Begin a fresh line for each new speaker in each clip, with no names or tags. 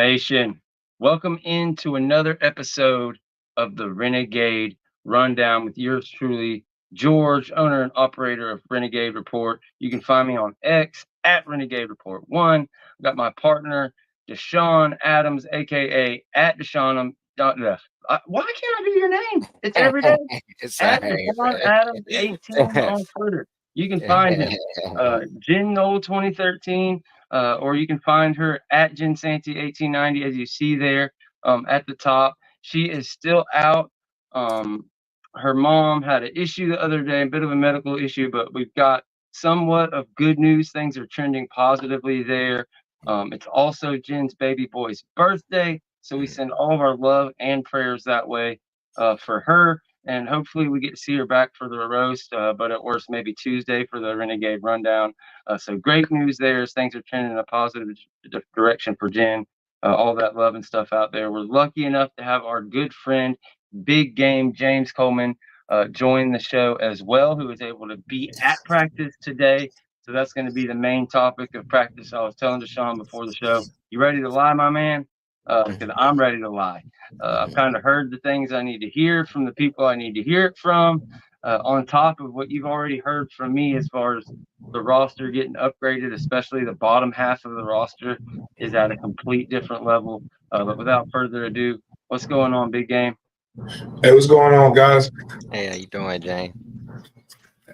Nation, welcome into another episode of the Renegade Rundown with yours truly, George, owner and operator of Renegade Report. You can find me on X at Renegade Report 1. I've got my partner, Deshawn Adams, aka at Deshawn. Why can't I do your name? It's every day.
It's
At
all
Deshawn Adams 18 on Twitter. You can find him, Jen Knoll 2013. Or you can find her at Jen Santy 1890, as you see there at the top. She is still out. Her mom had an issue the other day, a bit of a medical issue, but we've got somewhat of good news. Things are trending positively there. It's also Jen's baby boy's birthday, so we send all of our love and prayers that way for her. And hopefully we get to see her back for the roast, but at worst, maybe Tuesday for the Renegade Rundown. So great news there as things are trending in a positive direction for Jen. All that love and stuff out there. We're lucky enough to have our good friend, big game James Coleman, join the show as well, who was able to be at practice today. So that's going to be the main topic of practice. I was telling Deshawn before the show, you ready to lie, my man? Because I'm ready to lie. I've kind of heard the things I need to hear from the people I need to hear it from, on top of what you've already heard from me as far as the roster getting upgraded, especially the bottom half of the roster is at a complete different level. But without further ado, what's going on, big game?
Hey, what's going on, guys?
Hey, how you doing, Jane?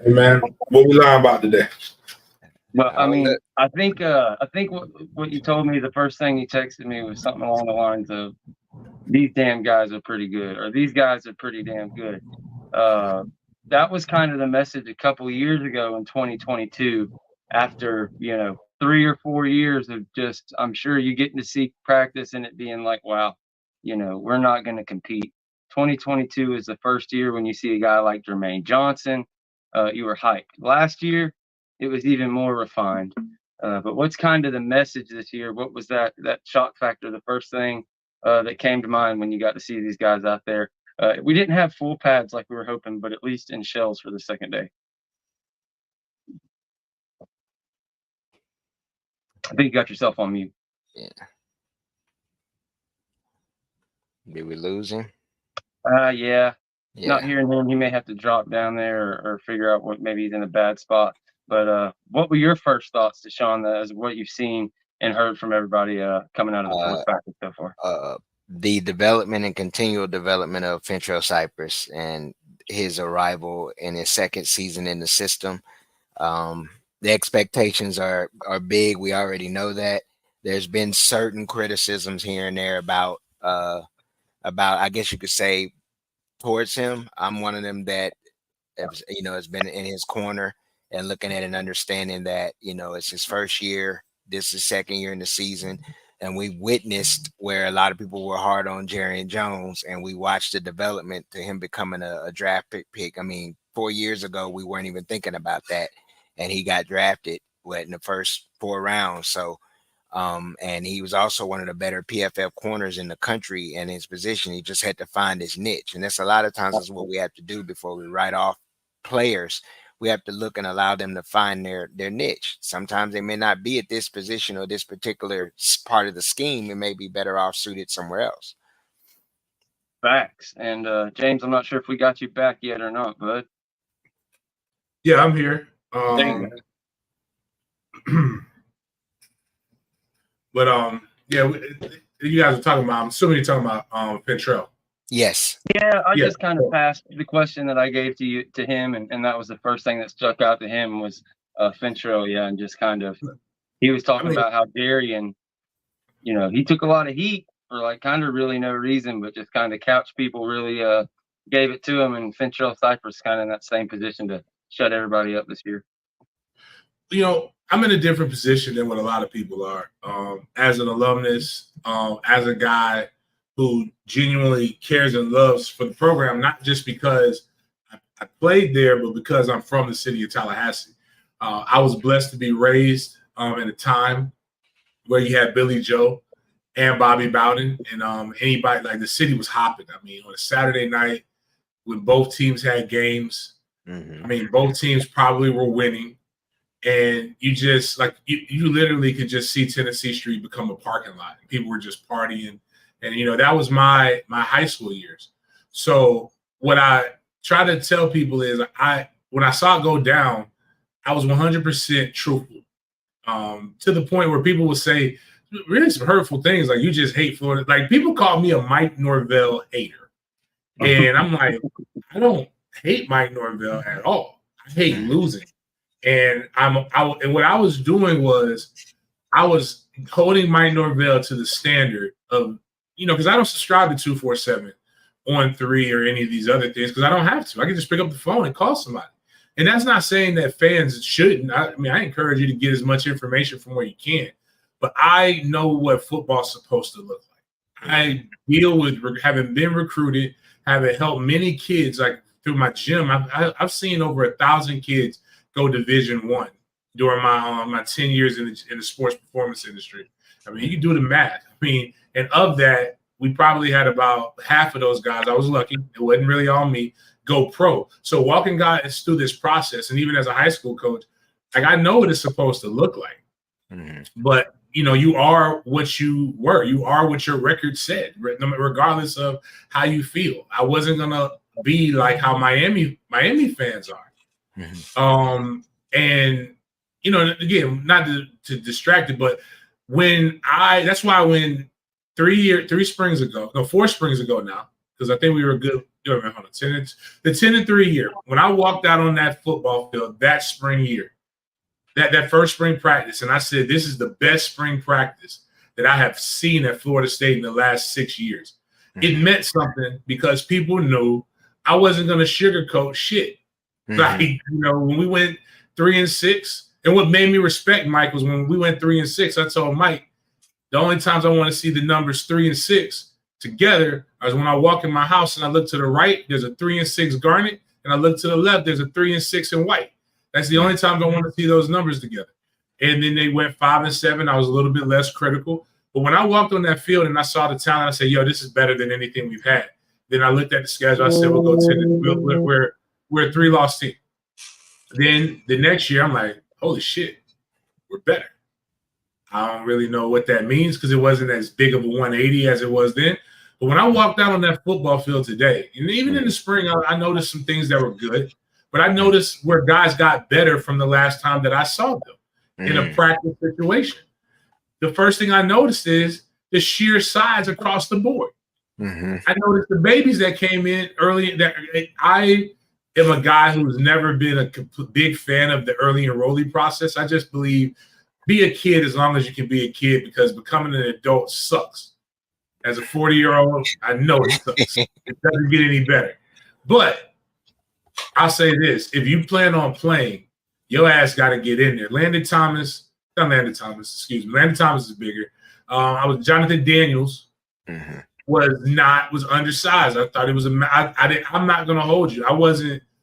Hey, man, what we learn about today?
Well, I mean, I think what you told me, the first thing you texted me was something along the lines of, these damn guys are pretty good, or these guys are pretty damn good. That was kind of the message a couple of years ago in 2022, after 3 or 4 years of just, I'm sure you getting to see practice and it being like, wow, we're not going to compete. 2022 is the first year when you see a guy like Jermaine Johnson, you were hyped. Last year, it was even more refined. But what's kind of the message this year? What was that shock factor? The first thing that came to mind when you got to see these guys out there? We didn't have full pads like we were hoping, but at least in shells for the second day. I think you got yourself on mute.
Yeah. Did we lose him?
Yeah. Not hearing him. He may have to drop down there or figure out what, maybe he's in a bad spot. But what were your first thoughts, Deshawn, as what you've seen and heard from everybody coming out of the fourth practice so far?
The development and continual development of Fentrell Cypress and his arrival in his second season in the system. The expectations are big. We already know that. There's been certain criticisms here and there about I guess you could say, towards him. I'm one of them that has been in his corner and looking at and understanding that it's his first year. This is second year in the season. And we witnessed where a lot of people were hard on Jerry Jones, and we watched the development to him becoming a draft pick. I mean, 4 years ago, we weren't even thinking about that. And he got drafted in the first 4 rounds. So, and he was also one of the better PFF corners in the country in his position. He just had to find his niche. And that's a lot of times that's what we have to do before we write off players. We have to look and allow them to find their niche. Sometimes they may not be at this position or this particular part of the scheme. It may be better off suited somewhere else.
Facts. And James, I'm not sure if we got you back yet or not, bud.
Yeah, I'm here. But yeah, you guys are talking about. I'm assuming you're talking about Fentrell.
Yes.
Yeah, I just kind of passed the question that I gave to him, and that was the first thing that stuck out to him was Fentrell. Yeah, and just kind of he was talking about how Darian, he took a lot of heat for like kind of really no reason, but just kind of couch people really gave it to him, and Fentrell Cypress kind of in that same position to shut everybody up this year.
I'm in a different position than what a lot of people are. As an alumnus, as a guy who genuinely cares and loves for the program, not just because I played there, but because I'm from the city of Tallahassee. I was blessed to be raised at a time where you had Billy Joe and Bobby Bowden, and anybody, like the city was hopping. I mean, on a Saturday night when both teams had games, I mean, both teams probably were winning. and you just like you literally could just see Tennessee Street become a parking lot. People were just partying, and that was my high school years. So what I try to tell people is when I saw it go down, I was 100% truthful, to the point where people would say really some hurtful things like, you just hate Florida. Like, people call me a Mike Norvell hater. And I'm like, I don't hate Mike Norvell at all. I hate losing. And and what I was doing was I was holding Mike Norvell to the standard of, because I don't subscribe to 247 on 3 or any of these other things, because I don't have to. I can just pick up the phone and call somebody. And that's not saying that fans shouldn't. I encourage you to get as much information from where you can. But I know what football's supposed to look like. I deal with having been recruited, having helped many kids, like through my gym. I've seen over 1,000 kids go Division I during my 10 years in the sports performance industry. You can do the math. And of that, we probably had about half of those guys. I was lucky. It wasn't really all me. Go pro. So walking guys through this process, and even as a high school coach, like, I know what it's supposed to look like. But you are what you were. You are what your record said, regardless of how you feel. I wasn't gonna be like how Miami fans are. And again, not to distract it, but that's why when 4 springs ago now, because I think we were good. Hold on, 10-3 year. When I walked out on that football field that spring year, that first spring practice, and I said, this is the best spring practice that I have seen at Florida State in the last 6 years. It meant something because people knew I wasn't going to sugarcoat shit. Like, when we went 3-6, and what made me respect Mike was when we went 3-6, I told Mike, the only times I want to see the numbers 3 and 6 together is when I walk in my house and I look to the right, there's a 3 and 6 garnet, and I look to the left, there's a 3 and 6 in white. That's the only time I want to see those numbers together. And then they went 5 and 7. I was a little bit less critical. But when I walked on that field and I saw the talent, I said, yo, this is better than anything we've had. Then I looked at the schedule. I said, we'll go 10. We're a 3-loss team. Then the next year, I'm like, holy shit, we're better. I don't really know what that means because it wasn't as big of a 180 as it was then. But when I walked out on that football field today, and even in the spring, I noticed some things that were good. But I noticed where guys got better from the last time that I saw them in a practice situation. The first thing I noticed is the sheer size across the board. I noticed the babies that came in early. I am a guy who's never been a big fan of the early enrollee process. I just believe be a kid as long as you can be a kid, because becoming an adult sucks. As a 40-year-old, I know it sucks. It doesn't get any better. But I'll say this: if you plan on playing, your ass got to get in there. Landon Thomas is bigger. Jonathan Daniels was undersized. I thought it was I'm not going to hold you.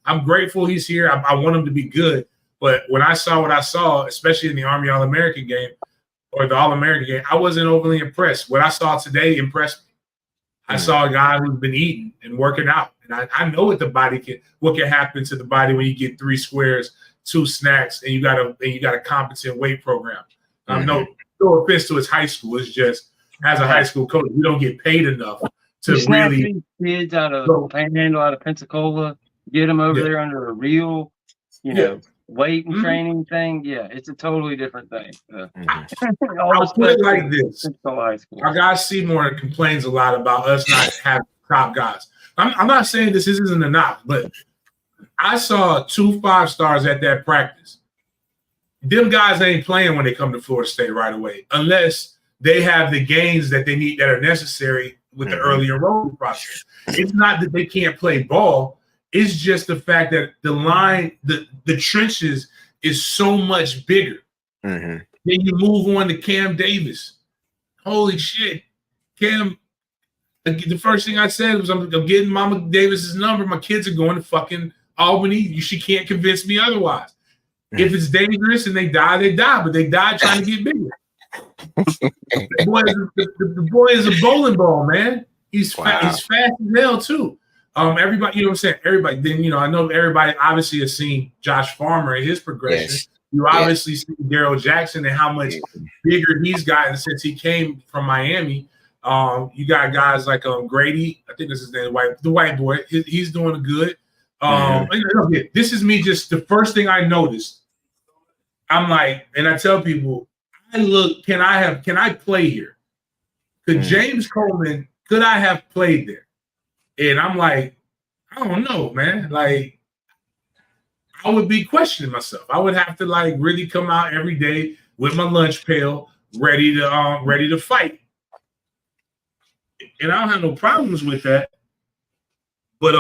I'm grateful he's here. I want him to be good. But when I saw what I saw, especially in the Army All-American game or the All-American game, I wasn't overly impressed. What I saw today impressed me. I saw a guy who's been eating and working out. And I know what can happen to the body when you get 3 squares, 2 snacks, and you got a competent weight program. No offense to his high school. It's just, as a high school coach, we don't get paid enough to really
kids out of Panhandle, out of Pensacola, get them over there under a real, weight and training thing. Yeah, it's a totally different thing.
I'll put it like this: our guy Seymour complains a lot about us not having top guys. I'm not saying this isn't a knock, but I saw 2 5-stars at that practice. Them guys ain't playing when they come to Florida State right away, unless they have the gains that they need that are necessary with the early enrollment process. It's not that they can't play ball. It's just the fact that the line, the trenches is so much bigger. Then you move on to Cam Davis. Holy shit. Cam, the first thing I said was, I'm getting Mama Davis's number. My kids are going to fucking Albany. She can't convince me otherwise. If it's dangerous and they die, they die. But they die trying to get bigger. The boy is a bowling ball, man. He's fast as hell, too. Everybody, you know what I'm saying? Everybody, then, I know everybody obviously has seen Josh Farmer and his progression. You obviously see Darrell Jackson and how much bigger he's gotten since he came from Miami. You got guys like Grady, I think this is his name, the white boy. He's doing good. This is me. Just the first thing I noticed. I'm like, and I tell people, can I play here? Could James Coleman? Could I have played there? And I'm like, I don't know, man. Like, I would be questioning myself. I would have to like really come out every day with my lunch pail, ready to fight. And I don't have no problems with that. But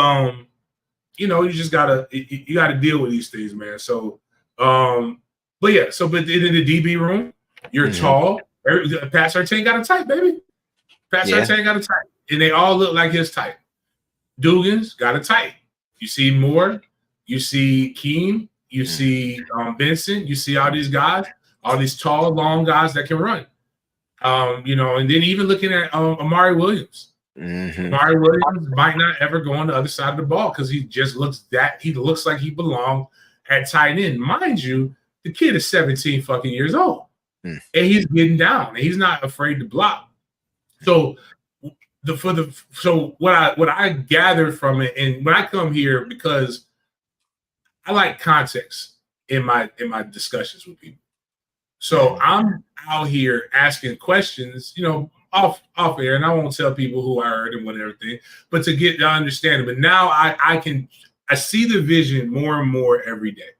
you gotta deal with these things, man. So but in the DB room, you're tall. Pat Surtain got a type, baby. Pat Surtain got a type. And they all look like his type. Dugan's got a type. You see Moore, you see Keem, you see Benson, you see all these guys, all these tall, long guys that can run. And then even looking at Amari Williams. Amari Williams might not ever go on the other side of the ball because he looks like he belonged at tight end. Mind you, the kid is 17 fucking years old. And he's getting down and he's not afraid to block. So what I gathered from it, and when I come here, because I like context in my discussions with people. So I'm out here asking questions, off air, and I won't tell people who I heard and what everything, but to get the understanding. But now I see the vision more and more every day.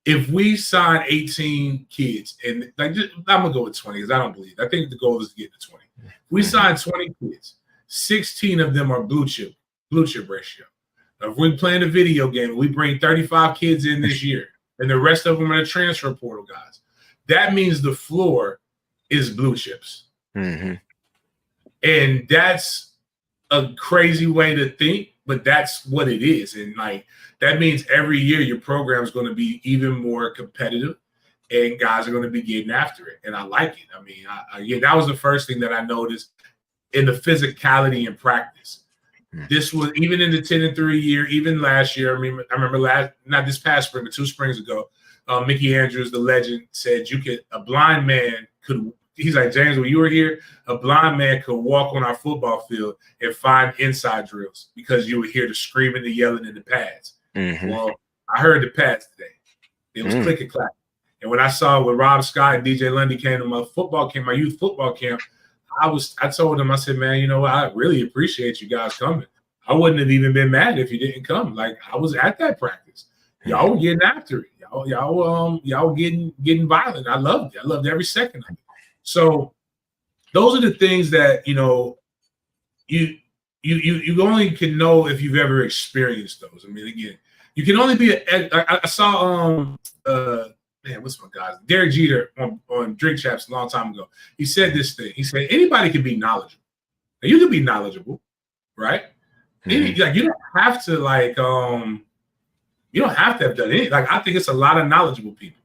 If we sign 18 kids, and I'm gonna go with 20 because I don't believe. I think the goal is to get to 20. If we sign 20 kids, 16 of them are blue chip ratio. Now, if we play in a video game, we bring 35 kids in this year, and the rest of them are the transfer portal guys. That means the floor is blue chips. And that's a crazy way to think, but that's what it is. And like that means every year your program is going to be even more competitive and guys are going to be getting after it. And I like it. I mean, that was the first thing that I noticed in the physicality in practice. This was even in the 10-3 year, even last year. I mean, I remember not this past spring, but 2 springs ago, Mickey Andrews, the legend, said a blind man could. He's like, James, when you were here, a blind man could walk on our football field and find inside drills because you would hear the screaming, the yelling, and the pads. Well, I heard the pads today. It was click and clack. And when I saw when Rob Scott and DJ Lundy came to my youth football camp, I told them, I said, man, you know what? I really appreciate you guys coming. I wouldn't have even been mad if you didn't come. Like I was at that practice. Y'all were getting after it. Y'all getting violent. I loved it. I loved every second of it. So those are the things that, you only can know if you've ever experienced those. I mean, again, you can only be I saw what's my guy's Derek Jeter on Drink Chaps a long time ago. He said this thing. He said anybody can be knowledgeable. Now, you can be knowledgeable, right? You don't have to you don't have to have done anything. Like I think it's a lot of knowledgeable people.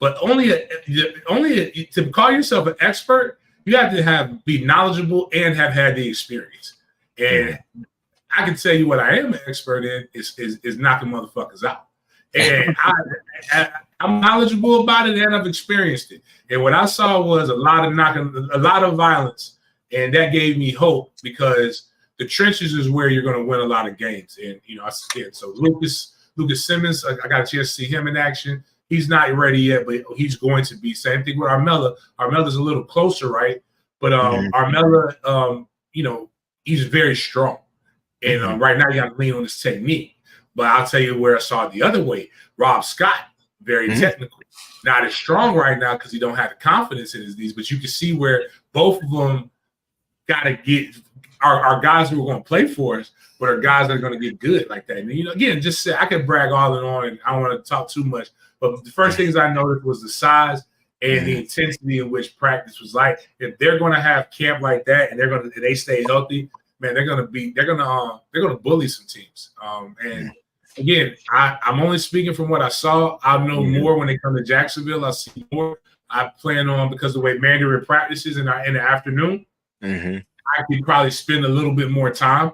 But only to call yourself an expert, you have to be knowledgeable and have had the experience. And I can tell you what I am an expert in is knocking motherfuckers out. And I'm knowledgeable about it and I've experienced it. And what I saw was a lot of violence, and that gave me hope because the trenches is where you're going to win a lot of games. And I said so. Lucas Simmons, I got a chance to see him in action. He's not ready yet, but he's going to be. Same thing with Armella. Armella's a little closer, right? But Armella, he's very strong. And right now you got to lean on his technique. But I'll tell you where I saw it the other way. Rob Scott, very technical. Not as strong right now because he don't have the confidence in his knees. But you can see where both of them got to get our guys who are going to play for us, but are guys that are going to get good like that. And, again, just say I could brag on, and I don't want to talk too much. But the first things I noticed was the size and the intensity in which practice was like. If they're going to have camp like that and they stay healthy, man, they're going to bully some teams. And again, I'm only speaking from what I saw. I'll know more when they come to Jacksonville. I'll see more. I plan on, because the way Mandarin practices in the afternoon, I could probably spend a little bit more time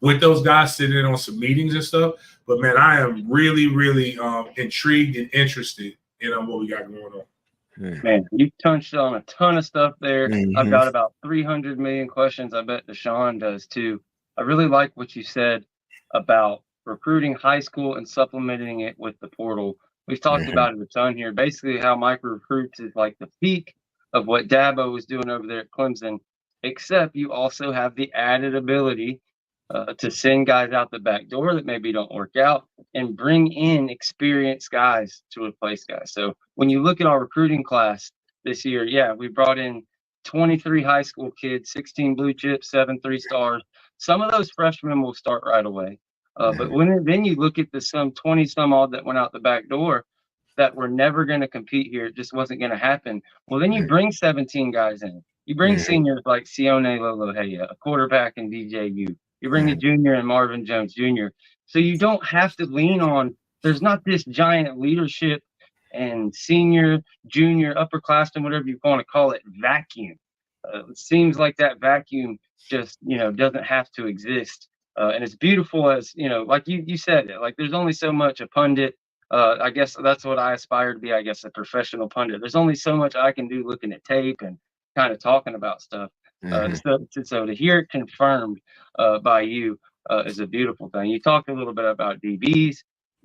with those guys, sitting in on some meetings and stuff. But man, I am really, really intrigued and interested in what we got going on.
Man, you touched on a ton of stuff there.
Mm-hmm.
I've got about 300 million questions. I bet Deshawn does too. I really like what you said about recruiting high school and supplementing it with the portal. We've talked about it a ton here. Basically, how micro recruits is like the peak of what Dabo was doing over there at Clemson, except you also have the added ability to send guys out the back door that maybe don't work out and bring in experienced guys to replace guys. So when you look at our recruiting class this year, yeah, we brought in 23 high school kids, 16 blue chips, 7 3-stars. Some of those freshmen will start right away. But then you look at the 20 some odd that went out the back door that were never going to compete here, it just wasn't going to happen. Well, then you bring 17 guys in. You bring seniors like Sione Loloheya, a quarterback in DJU. You bring a junior and Marvin Jones Jr. So you don't have to lean on, there's not this giant leadership and senior, junior, upperclassmen, whatever you want to call it, vacuum. It seems like that vacuum just, doesn't have to exist. And it's beautiful as, like you said it, like there's only so much a pundit. I guess that's what I aspire to be, I guess, a professional pundit. There's only so much I can do looking at tape and kind of talking about stuff. So to hear it confirmed by you is a beautiful thing. You talked a little bit about DBs,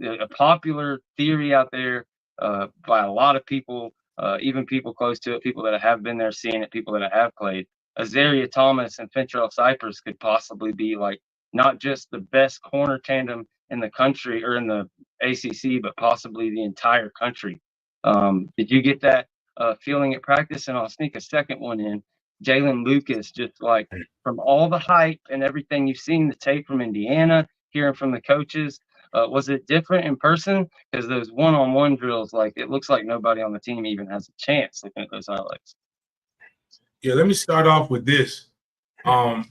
a popular theory out there by a lot of people, even people close to it, people that have been there seeing it, people that have played. Azaria Thomas and Fentrell Cypress could possibly be like not just the best corner tandem in the country or in the ACC, but possibly the entire country. Did you get that feeling at practice? And I'll sneak a second one in. Jalen Lucas, just like from all the hype and everything you've seen, the tape from Indiana, hearing from the coaches, was it different in person? Because those one-on-one drills, like it looks like nobody on the team even has a chance looking at those highlights.
Yeah, let me start off with this. I'm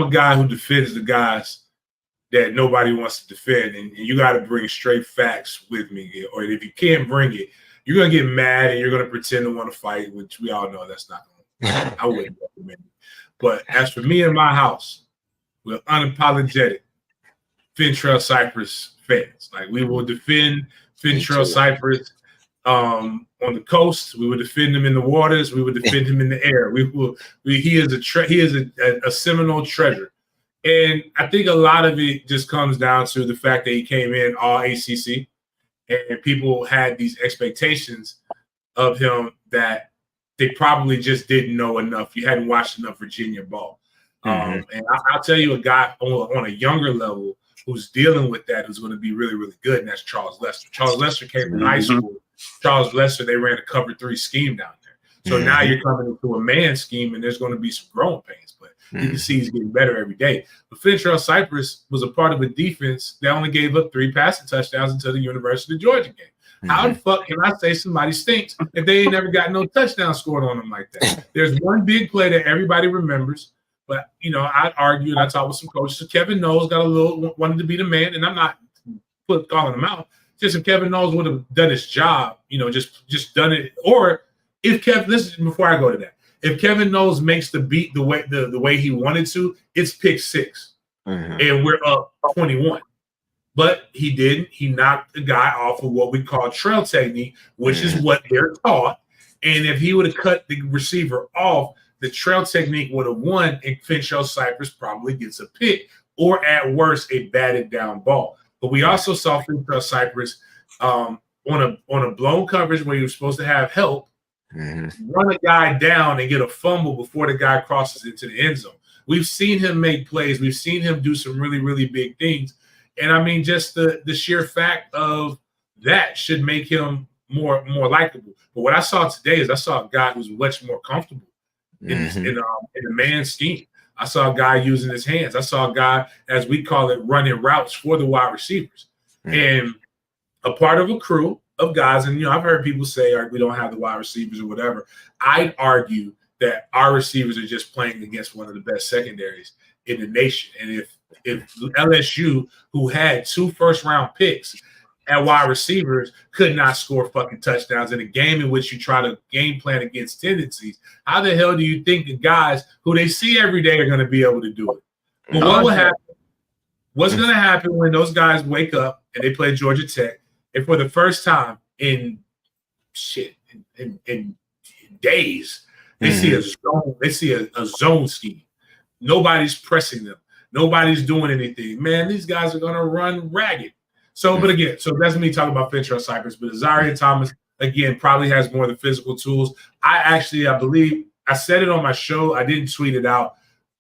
a guy who defends the guys that nobody wants to defend, and you got to bring straight facts with me. Or if you can't bring it, you're gonna get mad and you're gonna pretend to want to fight, which we all know that's not going. I wouldn't recommend it. But as for me and my house, we're unapologetic Fentrell Cypress fans. Like we will defend Fentrell Cypress on the coast. We will defend him in the waters. We will defend him in the air. He is a Seminole treasure. And I think a lot of it just comes down to the fact that he came in all ACC, and people had these expectations of him that they probably just didn't know enough. You hadn't watched enough Virginia ball. And I'll tell you a guy on a younger level who's dealing with that who's going to be really, really good, and that's Charles Lester. Charles Lester came from high school. Charles Lester, they ran a cover 3 scheme down there. So now you're coming into a man scheme, and there's going to be some growing pains. But you can see he's getting better every day. But Fentrell Cypress was a part of a defense that only gave up 3 passing touchdowns until the University of Georgia game. How the fuck can I say somebody stinks if they ain't never got no touchdown scored on them like that? There's one big play that everybody remembers, but I'd argue, and I talked with some coaches. Kevin Knowles got a little wanted to be the man, and I'm not calling him out. Just if Kevin Knowles would have done his job, just done it. Or if Kevin, listen before I go to that, if Kevin Knowles makes the beat the way he wanted to, it's pick 6, and we're up 21. But he didn't. He knocked the guy off of what we call trail technique, which is what they're taught. And if he would have cut the receiver off, the trail technique would have won, and Fentrell Cypress probably gets a pick, or at worst, a batted down ball. But we also saw Fentrell Cypress on a blown coverage where he was supposed to have help, run a guy down and get a fumble before the guy crosses into the end zone. We've seen him make plays. We've seen him do some really, really big things. And I mean, just the sheer fact of that should make him more likable. But what I saw today is I saw a guy who's much more comfortable in the man scheme. I saw a guy using his hands. I saw a guy, as we call it, running routes for the wide receivers. And a part of a crew of guys, and I've heard people say we don't have the wide receivers or whatever. I'd argue that our receivers are just playing against one of the best secondaries in the nation. And if LSU, who had 2 first-round picks at wide receivers, could not score fucking touchdowns in a game in which you try to game plan against tendencies, how the hell do you think the guys who they see every day are going to be able to do it? But what will happen What's going to happen when those guys wake up and they play Georgia Tech, and for the first time in days, they see a zone. They see a zone scheme. Nobody's pressing them. Nobody's doing anything. Man, these guys are going to run ragged. So, but again, so that's me talking about Fentrell Cypress. But Azaria Thomas, again, probably has more of the physical tools. I believe I said it on my show. I didn't tweet it out.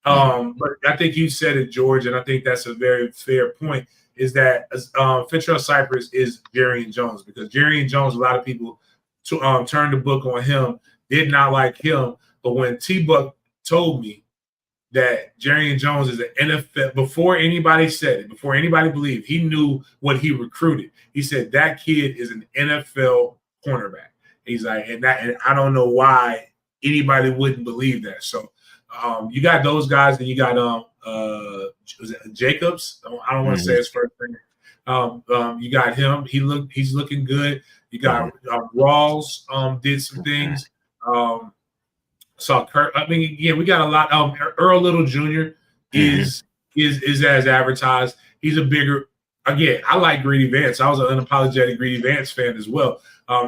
But I think you said it, George, and I think that's a very fair point, is that Fentrell Cypress is Jarian Jones, because Jarian Jones, a lot of people turned the book on him, did not like him. But when T-Buck told me that Jarian Jones is an NFL, before anybody said it, before anybody believed, he knew what he recruited. He said that kid is an NFL cornerback. He's like, and I don't know why anybody wouldn't believe that. So you got those guys, then you got was it Jacobs? I don't want to say his first name. You got him. He's looking good. You got Rawls did some things. Saw Kurt. I mean, yeah, we got a lot. Earl Little Jr. is as advertised. He's a bigger. Again, I like Greedy Vance. I was an unapologetic Greedy Vance fan as well.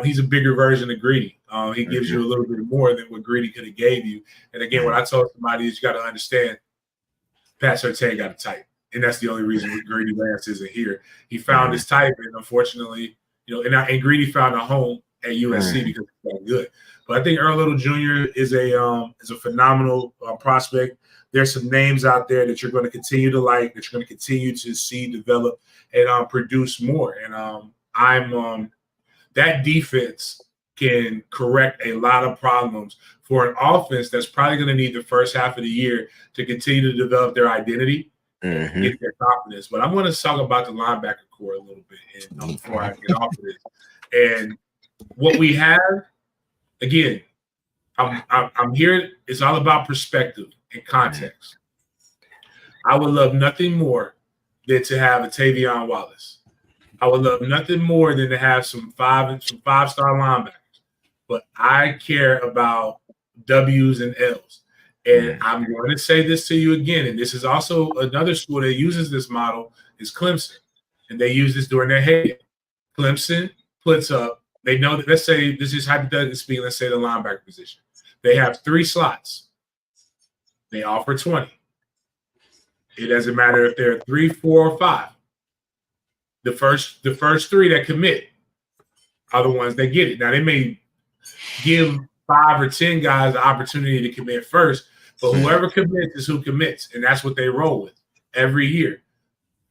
He's a bigger version of Greedy. He gives you a little bit more than what Greedy could have gave you. And again, what I told somebody is you got to understand, Pat Surtain got a type, and that's the only reason Greedy Vance isn't here. He found his type, and unfortunately, and Greedy found a home at USC because he's that good. But I think Earl Little Jr. is a phenomenal prospect. There's some names out there that you're going to continue to like, that you're going to continue to see develop and produce more. And that defense can correct a lot of problems for an offense that's probably going to need the first half of the year to continue to develop their identity and get their confidence. But I'm going to talk about the linebacker core a little bit before I get off of this. And what we have, again, I'm here. It's all about perspective and context. I would love nothing more than to have a Tavion Wallace. I would love nothing more than to have some five-star linebackers. But I care about W's and L's. And I'm going to say this to you again, and this is also another school that uses this model, is Clemson. And they use this during their heyday. Clemson puts up, they know that, let's say, this is hypothetically speaking, let's say the linebacker position. They have 3 slots. They offer 20. It doesn't matter if they're 3, 4, or 5. The first 3 that commit are the ones that get it. Now, they may give 5 or 10 guys the opportunity to commit first, but whoever commits is who commits, and that's what they roll with every year.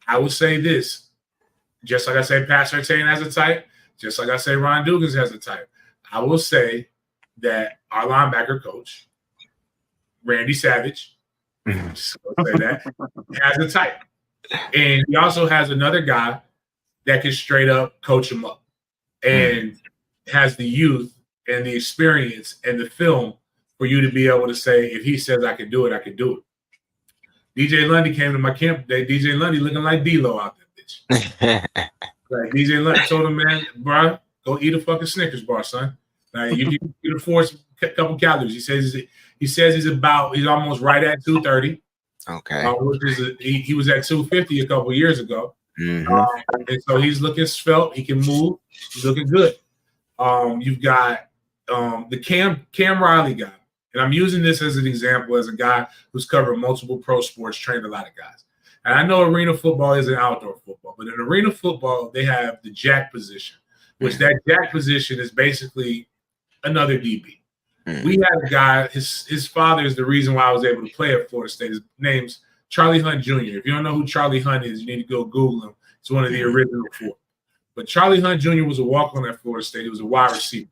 I would say this, just like I say Pat Surtain has a type, just like I say Ron Dugans has a type. I will say that our linebacker coach, Randy Savage, just gonna say that, has a type. And he also has another guy that can straight up coach him up and has the youth and the experience and the film for you to be able to say, if he says I can do it, I can do it. DJ Lundy came to my camp today. DJ Lundy looking like D-Lo out there, bitch. Like DJ Lundy told him, man, bro, go eat a fucking Snickers bar, son. Like, you can afford a couple calories. He says he's almost right at 230. Okay. Which is he was at 250 a couple years ago. And so he's looking svelte. He can move. He's looking good. You've got the Cam Riley guy. And I'm using this as an example as a guy who's covered multiple pro sports, trained a lot of guys. And I know arena football is an outdoor football, but in arena football, they have the jack position, which that jack position is basically another DB. We had a guy, his father is the reason why I was able to play at Florida State. His name's Charlie Hunt Jr. If you don't know who Charlie Hunt is, you need to go Google him. He's one of the original 4. But Charlie Hunt Jr. was a walk-on at Florida State. He was a wide receiver.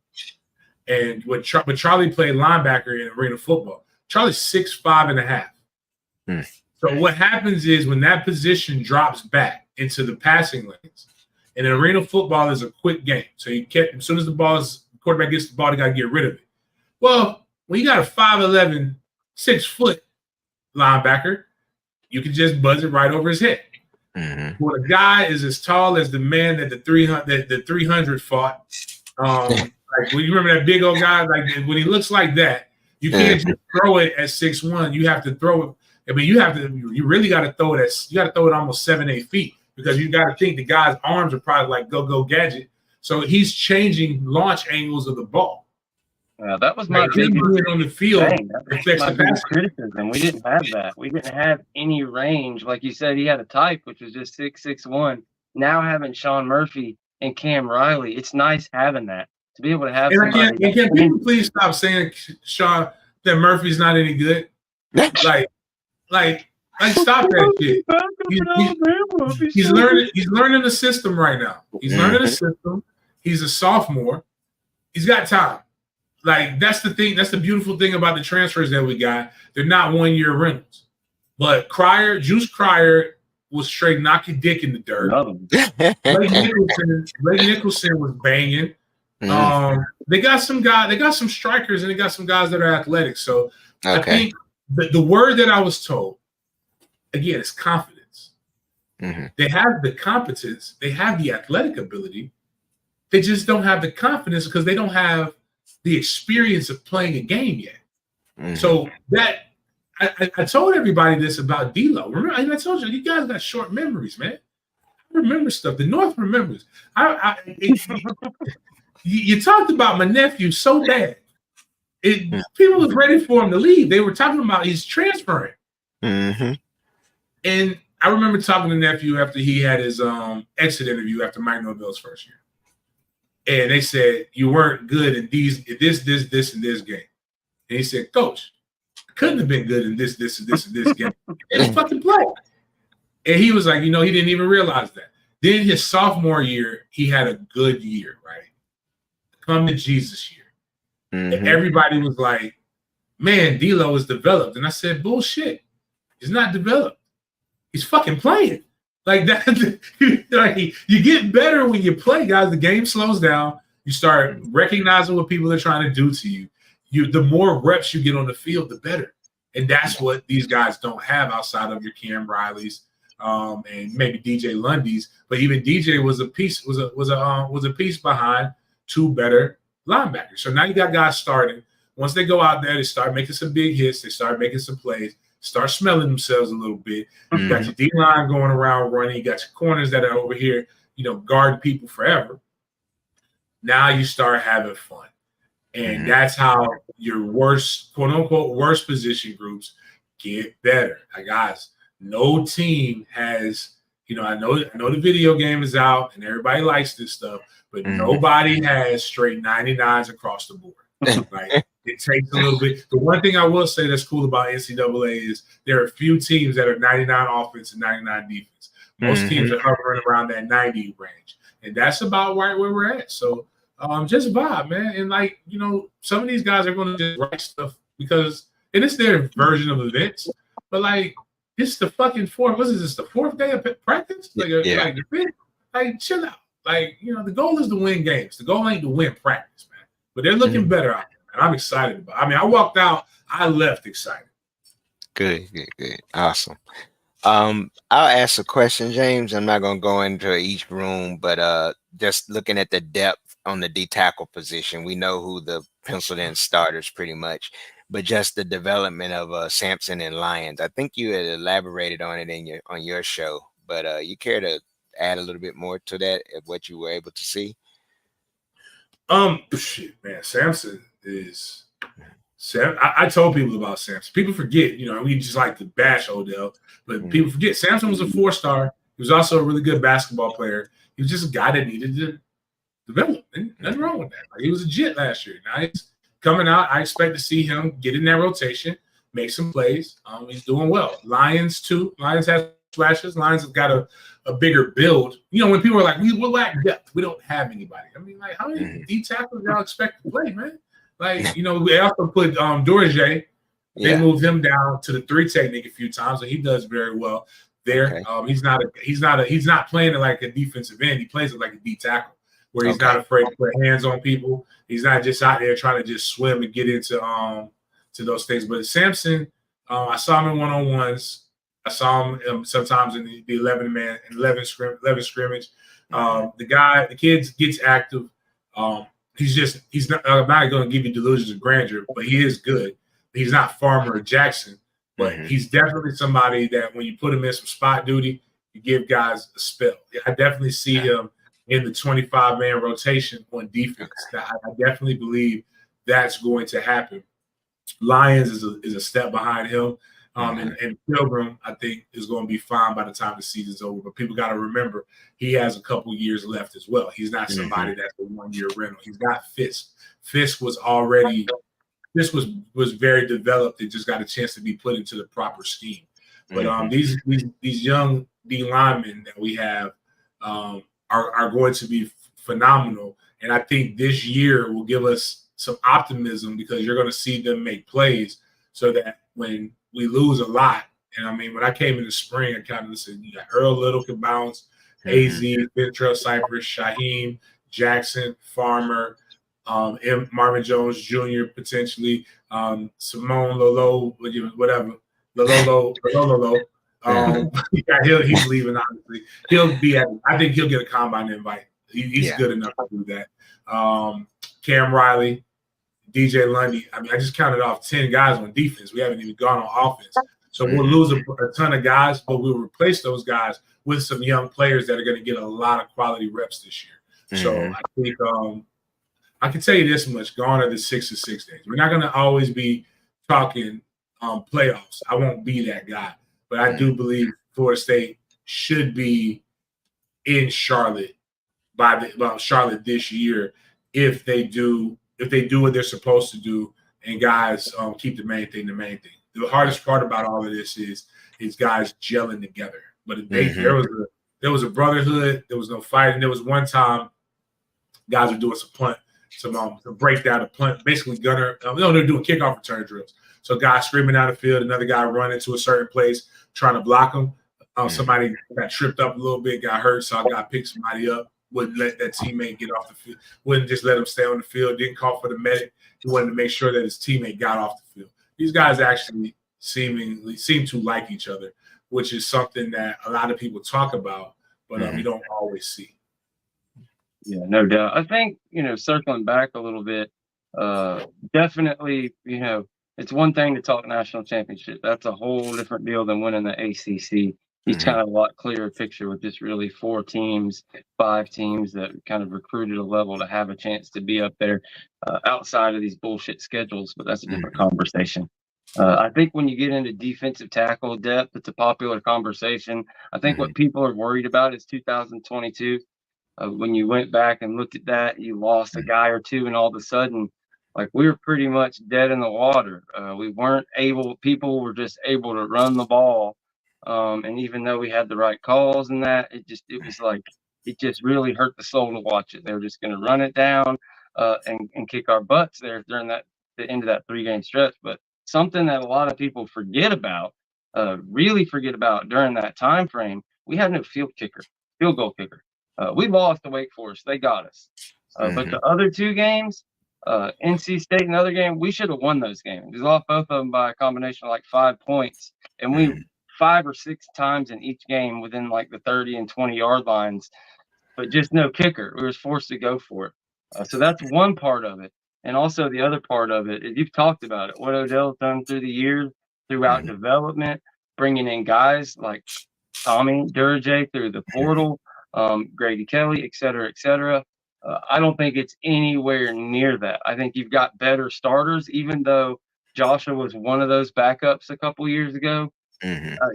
And but Charlie played linebacker in arena football. Charlie's 6'5.5". So what happens is when that position drops back into the passing lanes, and in arena football is a quick game. So you can't, as soon as the quarterback gets the ball, they got to get rid of it. Well, when you got a 5'11", 6-foot linebacker, you can just buzz it right over his head. When a guy is as tall as the man that the 300 fought, like when you remember that big old guy, like when he looks like that, you can't just throw it at 6'1". You have to throw it. I mean, you really got to throw it almost 7-8 feet, because you got to think the guy's arms are probably like go gadget. So he's changing launch angles of the ball.
That was my biggest
on the field.
Criticism. We didn't have that. We didn't have any range. Like you said, he had a type, which was just 6'6". Now having Sean Murphy and Cam Riley, it's nice having that, to be able to have.
And can people please stop saying, Sean, that Murphy's not any good? like stop that shit. He's learning the system right now. He's learning the system. He's a sophomore. He's got time. Like, that's the thing. That's the beautiful thing about the transfers that we got. They're not 1-year rentals. But Juice Cryer was straight knocking dick in the dirt. Blake Nicholson was banging. They got some strikers, and they got some guys that are athletic. So I think the word that I was told, again, is confidence. They have the competence, they have the athletic ability. They just don't have the confidence because they don't have the experience of playing a game yet. So that I told everybody this about D'Lo. Remember, I told you guys got short memories, man. I remember stuff. The North remembers. You talked about my nephew so bad. People was ready for him to leave. They were talking about he's transferring. And I remember talking to nephew after he had his exit interview after Mike Norvell's first year. And they said, you weren't good in this, and this game. And he said, Coach, I couldn't have been good in this, and this game. And fucking play. And he was like, he didn't even realize that. Then his sophomore year, he had a good year, right? Come to Jesus year. And everybody was like, man, D'Lo is developed. And I said, bullshit. He's not developed. He's fucking playing. Like that, like, you get better when you play, guys. The game slows down. You start recognizing what people are trying to do to you. The more reps you get on the field, the better. And that's what these guys don't have outside of your Cam Rileys and maybe DJ Lundy's. But even DJ was a piece behind two better linebackers. So now you got guys starting. Once they go out there, they start making some big hits. They start making some plays. Start smelling themselves a little bit. You got your D-line going around running. You got your corners that are over here, guarding people forever. Now you start having fun. And that's how your worst, quote-unquote, worst position groups get better. Like, guys, no team has, I know the video game is out and everybody likes this stuff, but nobody has straight 99s across the board. Right? It takes a little bit. The one thing I will say that's cool about NCAA is there are a few teams that are 99 offense and 99 defense. Most teams are hovering around that 90 range. And that's about right where we're at. So just vibe, man. And some of these guys are going to just write stuff because it's their version of events. But it's the fucking fourth. What is this? The fourth day of practice? The fifth? Like, chill out. The goal is to win games. The goal ain't to win practice, man. But they're looking better out there. And I'm excited about it. I mean, I walked out, I left excited.
Good. Awesome. I'll ask a question, James. I'm not going to go into each room, but just looking at the depth on the D tackle position, we know who the penciled in starters pretty much, but just the development of Sampson and Lyons. I think you had elaborated on it on your show, but you care to add a little bit more to that of what you were able to see?
Shit, man, Sampson is. I told people about Sampson. People forget, we just like to bash Odell, but people forget Sampson was a 4-star. He was also a really good basketball player. He was just a guy that needed to develop. Nothing wrong with that. He was a jet last year. Now he's coming out. I expect to see him get in that rotation, make some plays. He's doing well. Lions too. Lions has flashes. Lions have got a bigger build. When people are like, we lack depth, we don't have anybody. I mean, how many D tackles y'all expect to play, man? We also put Dorje. They moved him down to the 3 technique a few times, and he does very well there. Okay. He's not playing it like a defensive end. He plays it like a D tackle, where he's not afraid to put hands on people. He's not just out there trying to just swim and get into to those things. But Sampson, I saw him in one-on-ones. I saw him sometimes in the 11 scrimmage. The kid gets active. He's not. I'm not going to give you delusions of grandeur, but he is good. He's not Farmer or Jackson, but he's definitely somebody that when you put him in some spot duty, you give guys a spell. I definitely see him in the 25-man rotation on defense. I definitely believe that's going to happen. Lyons is a step behind him. And Pilgrim, I think, is going to be fine by the time the season's over. But people got to remember he has a couple years left as well. He's not somebody that's a one-year rental. He's got Fisk. Fisk was already – this was very developed. It just got a chance to be put into the proper scheme. But these young D linemen that we have are going to be phenomenal. And I think this year will give us some optimism because you're going to see them make plays so that when we lose a lot, and I mean, when I came in the spring, I kind of said, you got Earl Little can bounce, AZ, Ventrell Cypress, Shaheem, Jackson, Farmer, Marvin Jones Jr. potentially, Simone Lolo, whatever, Lolo. He's leaving, obviously. I think he'll get a combine invite. He's good enough to do that. Cam Riley, DJ Lundy. I mean, I just counted off 10 guys on defense. We haven't even gone on offense. So we'll lose a ton of guys, but we'll replace those guys with some young players that are going to get a lot of quality reps this year. So I think I can tell you this much, gone are the 6 to 6 days. We're not going to always be talking playoffs. I won't be that guy. But I do believe Florida State should be in Charlotte Charlotte this year if they do what they're supposed to do and guys keep the main thing the main thing. The hardest part about all of this is guys gelling together. But there was a brotherhood. There was no fighting. There was one time guys were doing some breakdown of punt, basically gunner. They're doing kickoff return drills. So guy screaming down the field, another guy running to a certain place, trying to block him. Somebody got tripped up a little bit, got hurt, so I got to pick somebody up. Wouldn't let that teammate get off the field. Wouldn't just let him stay on the field. Didn't call for the medic. He wanted to make sure that his teammate got off the field. These guys actually seem to like each other, which is something that a lot of people talk about, but we don't always see.
Yeah, no doubt. I think, circling back a little bit, definitely, it's one thing to talk national championship. That's a whole different deal than winning the ACC. He's kind of a lot clearer picture with just really 5 teams that kind of recruited a level to have a chance to be up there outside of these bullshit schedules. But that's a different conversation. I think when you get into defensive tackle depth, it's a popular conversation. I think what people are worried about is 2022. When you went back and looked at that, you lost a guy or two, and all of a sudden, like, we were pretty much dead in the water. We weren't people were just able to run the ball. And even though we had the right calls and that, it just really hurt the soul to watch it. They were just going to run it down and kick our butts there during the end of that 3-game stretch. But something that a lot of people really forget about during that time frame, we had no field goal kicker. We lost to Wake Forest. They got us. But the other 2 games, NC State and the other game, we should have won those games. We lost both of them by a combination of like 5 points. And we 5 or 6 times in each game within like the 30 and 20-yard lines, but just no kicker. We were forced to go for it. So that's one part of it. And also the other part of it is you've talked about it, what Odell's done through the years, throughout development, bringing in guys like Tommy Durjay through the portal, Grady Kelly, et cetera, et cetera. I don't think it's anywhere near that. I think you've got better starters, even though Joshua was one of those backups a couple years ago.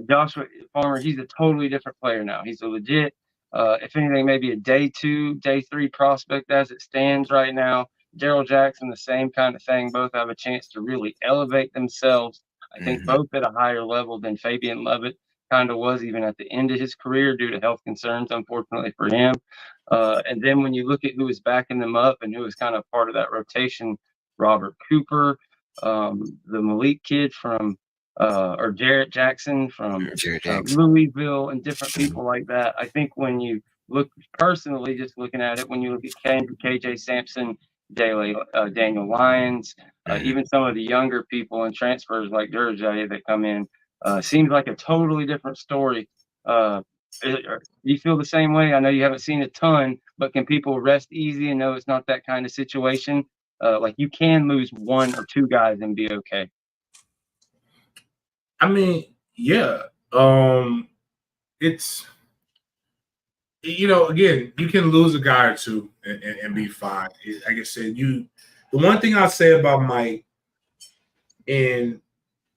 Joshua Farmer, he's a totally different player now. He's a legit, if anything, maybe a day 2, day 3 prospect as it stands right now. Gerald Jackson, the same kind of thing. Both have a chance to really elevate themselves. I think both at a higher level than Fabian Lovett kind of was even at the end of his career due to health concerns, unfortunately for him. And then when you look at who was backing them up and who was kind of part of that rotation, Robert Cooper, the Malik kid from or Jarrett Jackson from Louisville, and different people like that. I think when you look personally, just looking at it, when you look at KJ Sampson, Daniel Lyons, even some of the younger people and transfers like Durjay that come in, seems like a totally different story. Do you feel the same way? I know you haven't seen a ton, but can people rest easy and know it's not that kind of situation? Like, you can lose 1 or 2 guys and be okay.
I mean, yeah. It's again, you can lose a guy or two and be fine. Like I said, the one thing I'll say about Mike, and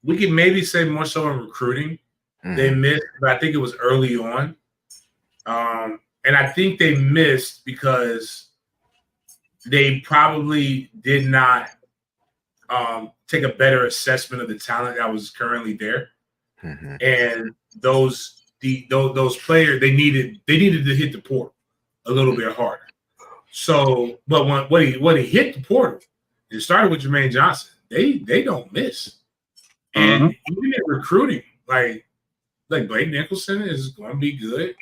we can maybe say more so in recruiting, they missed, but I think it was early on. And I think they missed because they probably did not take a better assessment of the talent that was currently there. And those players, they needed to hit the portal a little bit harder. So, but when he hit the portal, it started with Jermaine Johnson. They don't miss. And even in recruiting, like Blake Nicholson is going to be good.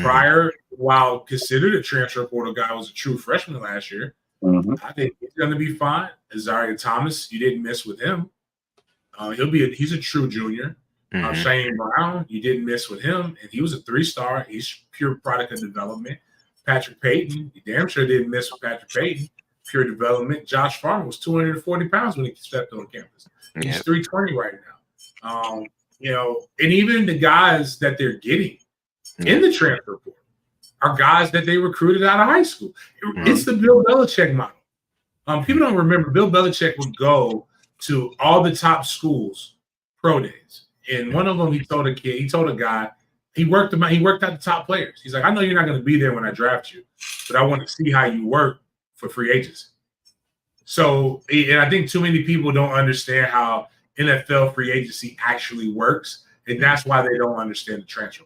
Pryor, while considered a transfer portal guy, was a true freshman last year. I think he's going to be fine. Azaria Thomas, you didn't miss with him. He's a true junior. Shane Brown, you didn't miss with him, and he was a 3-star. He's pure product of development. Patrick Payton, you damn sure didn't miss with Patrick Payton, pure development. Josh Farmer was 240 pounds when he stepped on campus. He's 320 right now. And even the guys that they're getting in the transfer portal are guys that they recruited out of high school. It's the Bill Belichick model. People don't remember Bill Belichick would go to all the top schools pro days. And one of them, he told a guy, he worked out the top players. He's like, I know you're not going to be there when I draft you, but I want to see how you work for free agency. So, and I think too many people don't understand how NFL free agency actually works, and that's why they don't understand the transfer.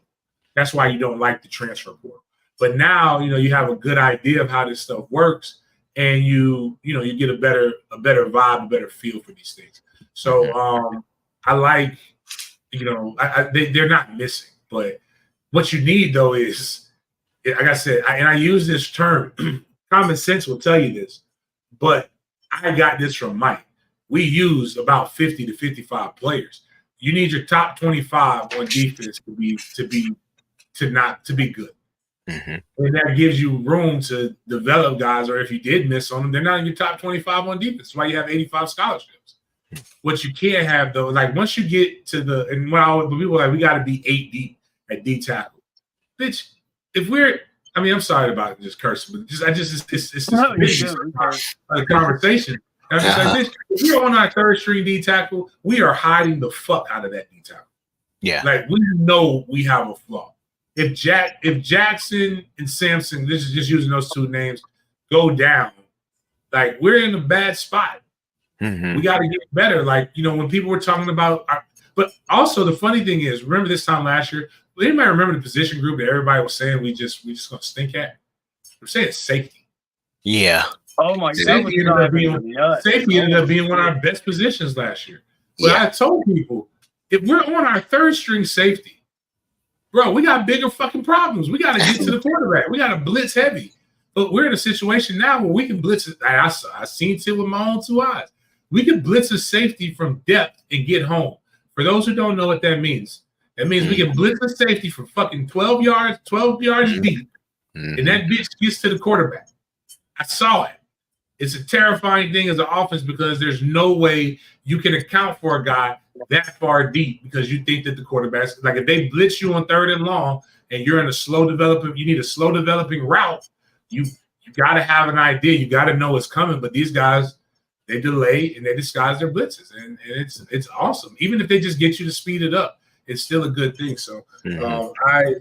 That's why you don't like the transfer portal. But now, you have a good idea of how this stuff works, and you get a better vibe, a better feel for these things. So, I like. They're not missing, but what you need though is, like I said, I use this term, common sense will tell you this, but I got this from Mike. We use about 50 to 55 players. You need your top 25 on defense to be good. And that gives you room to develop guys, or if you did miss on them, they're not in your top 25 on defense. That's why you have 85 scholarships. What you can't have though, like once you get to people are like, we got to be 8 deep at D tackle, bitch. I'm sorry about just cursing, but it's the conversation. I'm just like, bitch, if we're on our third string D tackle, we are hiding the fuck out of that D tackle. Yeah, like we know we have a flaw. If Jackson and Sampson, this is just using those two names, go down, like we're in a bad spot. We got to get better. Like, when people were talking about, but also the funny thing is, remember this time last year, anybody remember the position group that everybody was saying we just going to stink at? We're saying safety. Yeah.
Oh my God.
Safety ended up being one of our best positions last year. But I told people, if we're on our third string safety, bro, we got bigger fucking problems. We got to get to the quarterback. We got to blitz heavy. But we're in a situation now where we can blitz it. I seen it with my own 2 eyes. We can blitz a safety from depth and get home. For those who don't know what that means we can blitz a safety from fucking 12 yards deep, and that bitch gets to the quarterback. I saw it. It's a terrifying thing as an offense because there's no way you can account for a guy that far deep because you think that the quarterback's like if they blitz you on 3rd and long and you're in you need a slow developing route. You got to have an idea. You got to know what's coming. But these guys, they delay and they disguise their blitzes, and it's awesome. Even if they just get you to speed it up, it's still a good thing. So I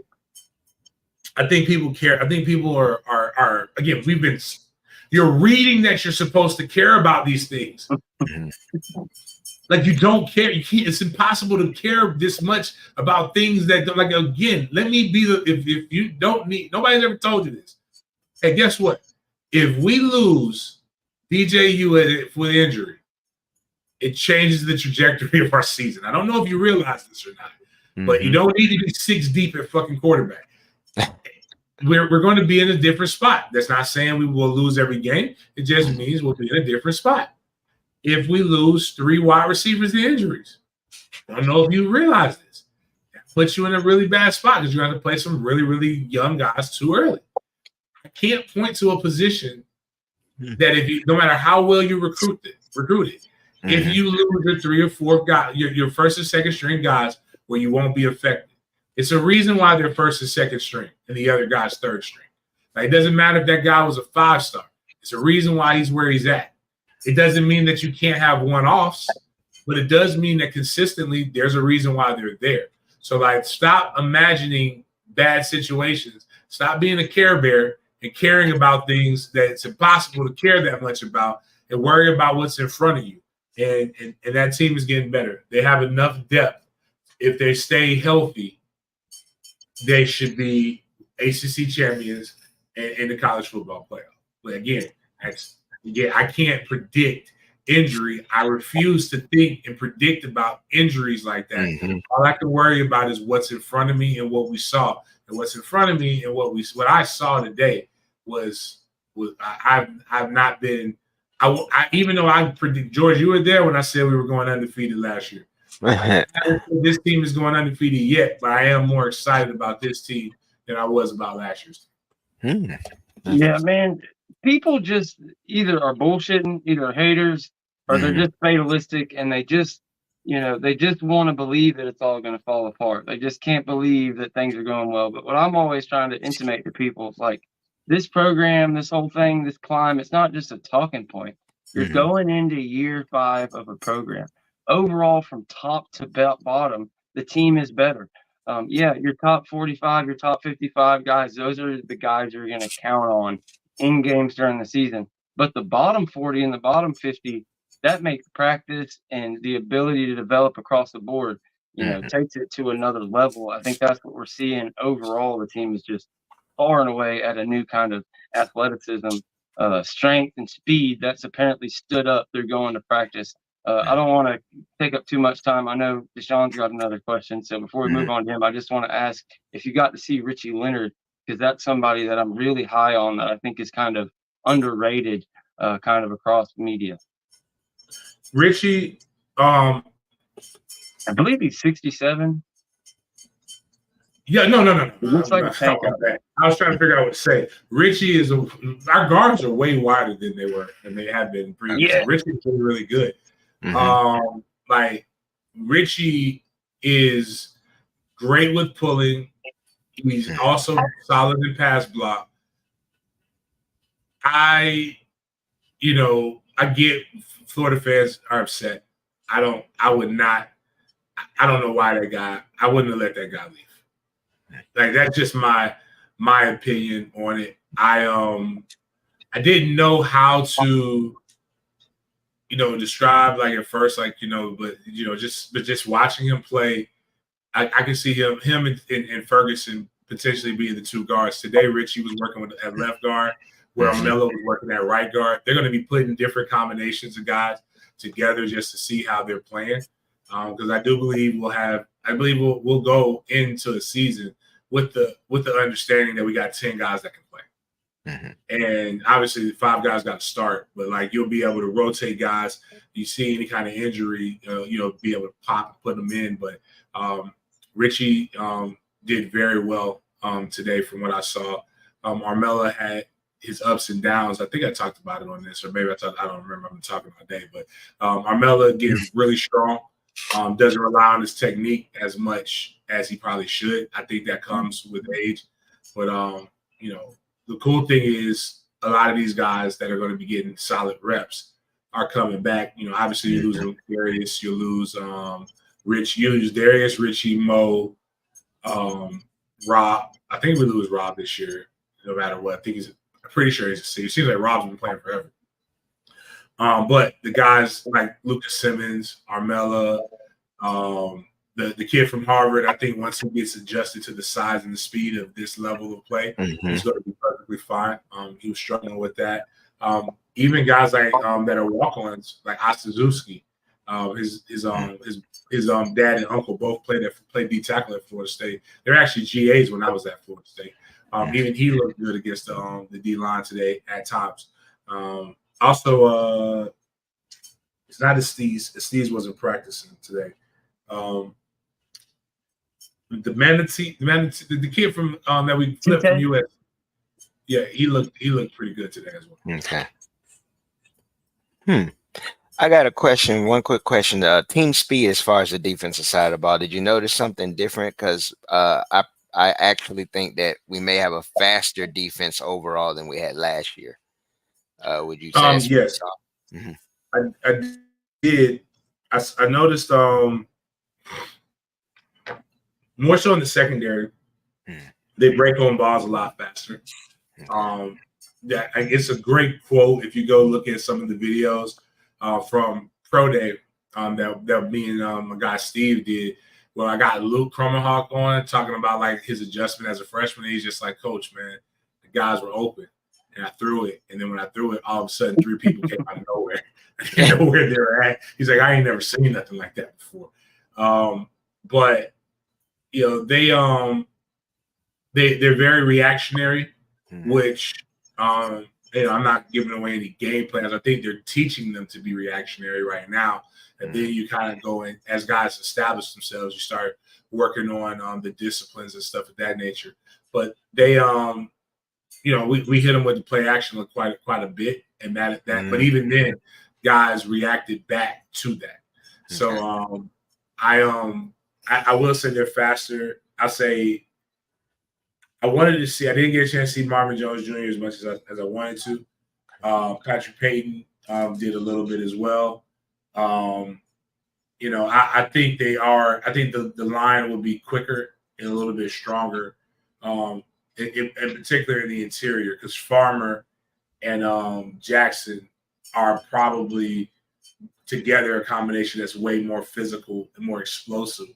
think people care. I think people are again. You're reading that you're supposed to care about these things. Like you don't care. You can't. It's impossible to care this much about things that like. Again, let me be if you don't need. Nobody's ever told you this. Hey, guess what? If we lose DJU with injury, it changes the trajectory of our season. I don't know if you realize this or not, but you don't need to be 6 deep at fucking quarterback. We're going to be in a different spot. That's not saying we will lose every game. It just means we'll be in a different spot. If we lose 3 wide receivers to injuries, I don't know if you realize this. That puts you in a really bad spot because you're going to play some really, really young guys too early. I can't point to a position that no matter how well you recruit it, If you lose your 3 or 4 guys, your first and second string guys, where you won't be affected, it's a reason why they're first and second string and the other guy's third string. Like, it doesn't matter if that guy was a 5-star. It's a reason why he's where he's at. It doesn't mean that you can't have one-offs, but it does mean that consistently there's a reason why they're there. So, like, stop imagining bad situations. Stop being a care bear and caring about things that it's impossible to care that much about, and worry about what's in front of you. And that team is getting better. They have enough depth. If they stay healthy, they should be ACC champions in the college football playoff. But again, I can't predict injury. I refuse to think and predict about injuries like that. All I can worry about is what's in front of me and what we saw. And what's in front of me and what I saw today was I've not been. Even though I predict, George, you were there when I said we were going undefeated last year. This team is going undefeated yet, but I am more excited about this team than I was about last year's team.
Yeah, man. People just either are bullshitting, either haters, or they're just fatalistic, and they just want to believe that it's all going to fall apart. They just can't believe that things are going well. But what I'm always trying to intimate to people is, like, this program, this whole thing, this climb, it's not just a talking point. You're going into year 5 of a program. Overall, from top to bottom, the team is better. Your top 45, your top 55 guys, those are the guys you're going to count on in games during the season. But the bottom 40 and the bottom 50, that makes practice and the ability to develop across the board, takes it to another level. I think that's what we're seeing overall. The team is just far and away at a new kind of athleticism, strength, and speed that's apparently stood up through going to practice. I don't want to take up too much time. I know Deshawn's got another question. So before we move on to him, I just want to ask if you got to see Richie Leonard, because that's somebody that I'm really high on that I think is kind of underrated kind of across media.
Richie,
I believe he's 67.
Yeah, no.
It looks like a tank out there.
I was trying to figure out what to say. Richie our guards are way wider than they were, and they have been previously.
Yeah.
Richie's really, really good. Like, Richie is great with pulling. He's also solid in pass block. I get Florida fans are upset. I don't know why that guy. I wouldn't have let that guy leave. Like, that's just my opinion on it. I didn't know how to describe, like, at first, like, but just watching him play, I can see him and Ferguson potentially being the 2 guards. Today, Richie was working at left guard, where Melo was working at right guard. They're going to be putting different combinations of guys together just to see how they're playing. Because I do believe we'll go into a season with the understanding that we got 10 guys that can play. And obviously the 5 guys got to start, but, like, you'll be able to rotate guys. You see any kind of injury, be able to pop and put them in. But Richie did very well today from what I saw. Armella had his ups and downs. I think I talked about it on this, or maybe I don't remember. I'm talking about today, but Armella getting really strong. Doesn't rely on his technique as much as he probably should. I think that comes with age. But the cool thing is a lot of these guys that are going to be getting solid reps are coming back. Obviously you're losing Darius, you lose Rich, you lose Darius, Richie, Mo, Rob. I think we lose Rob this year, no matter what. I'm pretty sure he's a senior. It seems like Rob's been playing forever. But the guys like Lucas Simmons, Armella, the kid from Harvard, I think once he gets adjusted to the size and the speed of this level of play, he's going to be perfectly fine. He was struggling with that. Even guys like that are walk-ons, like Ostazuski, his dad and uncle both played D tackle at Florida State. They're actually GAs when I was at Florida State. Even he looked good against the D line today at times. Also, it's not Estes. Estes wasn't practicing today. The kid from that we flipped from US. Yeah, he looked pretty good today as well.
Okay. I got a question. One quick question. Team speed, as far as the defensive side of the ball, did you notice something different? Because I actually think that we may have a faster defense overall than we had last year. Would you say that's what you
Yes,
saw?
I did. I noticed more so in the secondary, they break on balls a lot faster. That it's a great quote if you go look at some of the videos from Pro Day that me and my guy Steve did. Well, I got Luke Cromerhawk on talking about like his adjustment as a freshman. He's just like, Coach, man, the guys were open, and I threw it, and then when I threw it, all of a sudden 3 people came out of nowhere. I didn't know where they were at. He's like, I ain't never seen nothing like that before. But you know, they're very reactionary, which you know, I'm not giving away any game plans. I think they're teaching them to be reactionary right now. And then you kind of go in, as guys establish themselves, you start working on the disciplines and stuff of that nature. But they, you know, we hit them with the play action quite a bit, and that. But even then, guys reacted back to that. So I will say they're faster. I say I wanted to see. I didn't get a chance to see Marvin Jones Jr. as much as I wanted to. Patrick Payton did a little bit as well. You know, I think they are. I think the line will be quicker and a little bit stronger, in particular in the interior, because Farmer and Jackson are probably together a combination that's way more physical and more explosive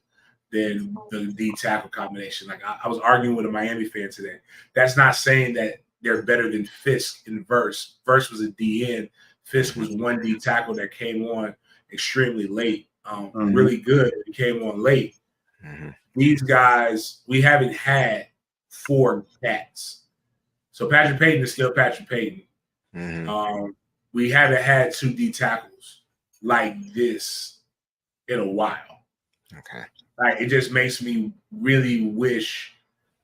than the D tackle combination. Like I was arguing with a Miami fan today. That's not saying that they're better than Fisk and Verse. Verse was a DN. Fisk was one D tackle that came on extremely late. Really good. He came on late. These guys, we haven't had 4 cats. So Patrick Payton is still Patrick Payton. We haven't had 2 D tackles like this in a while.
Okay.
Like, it just makes me really wish,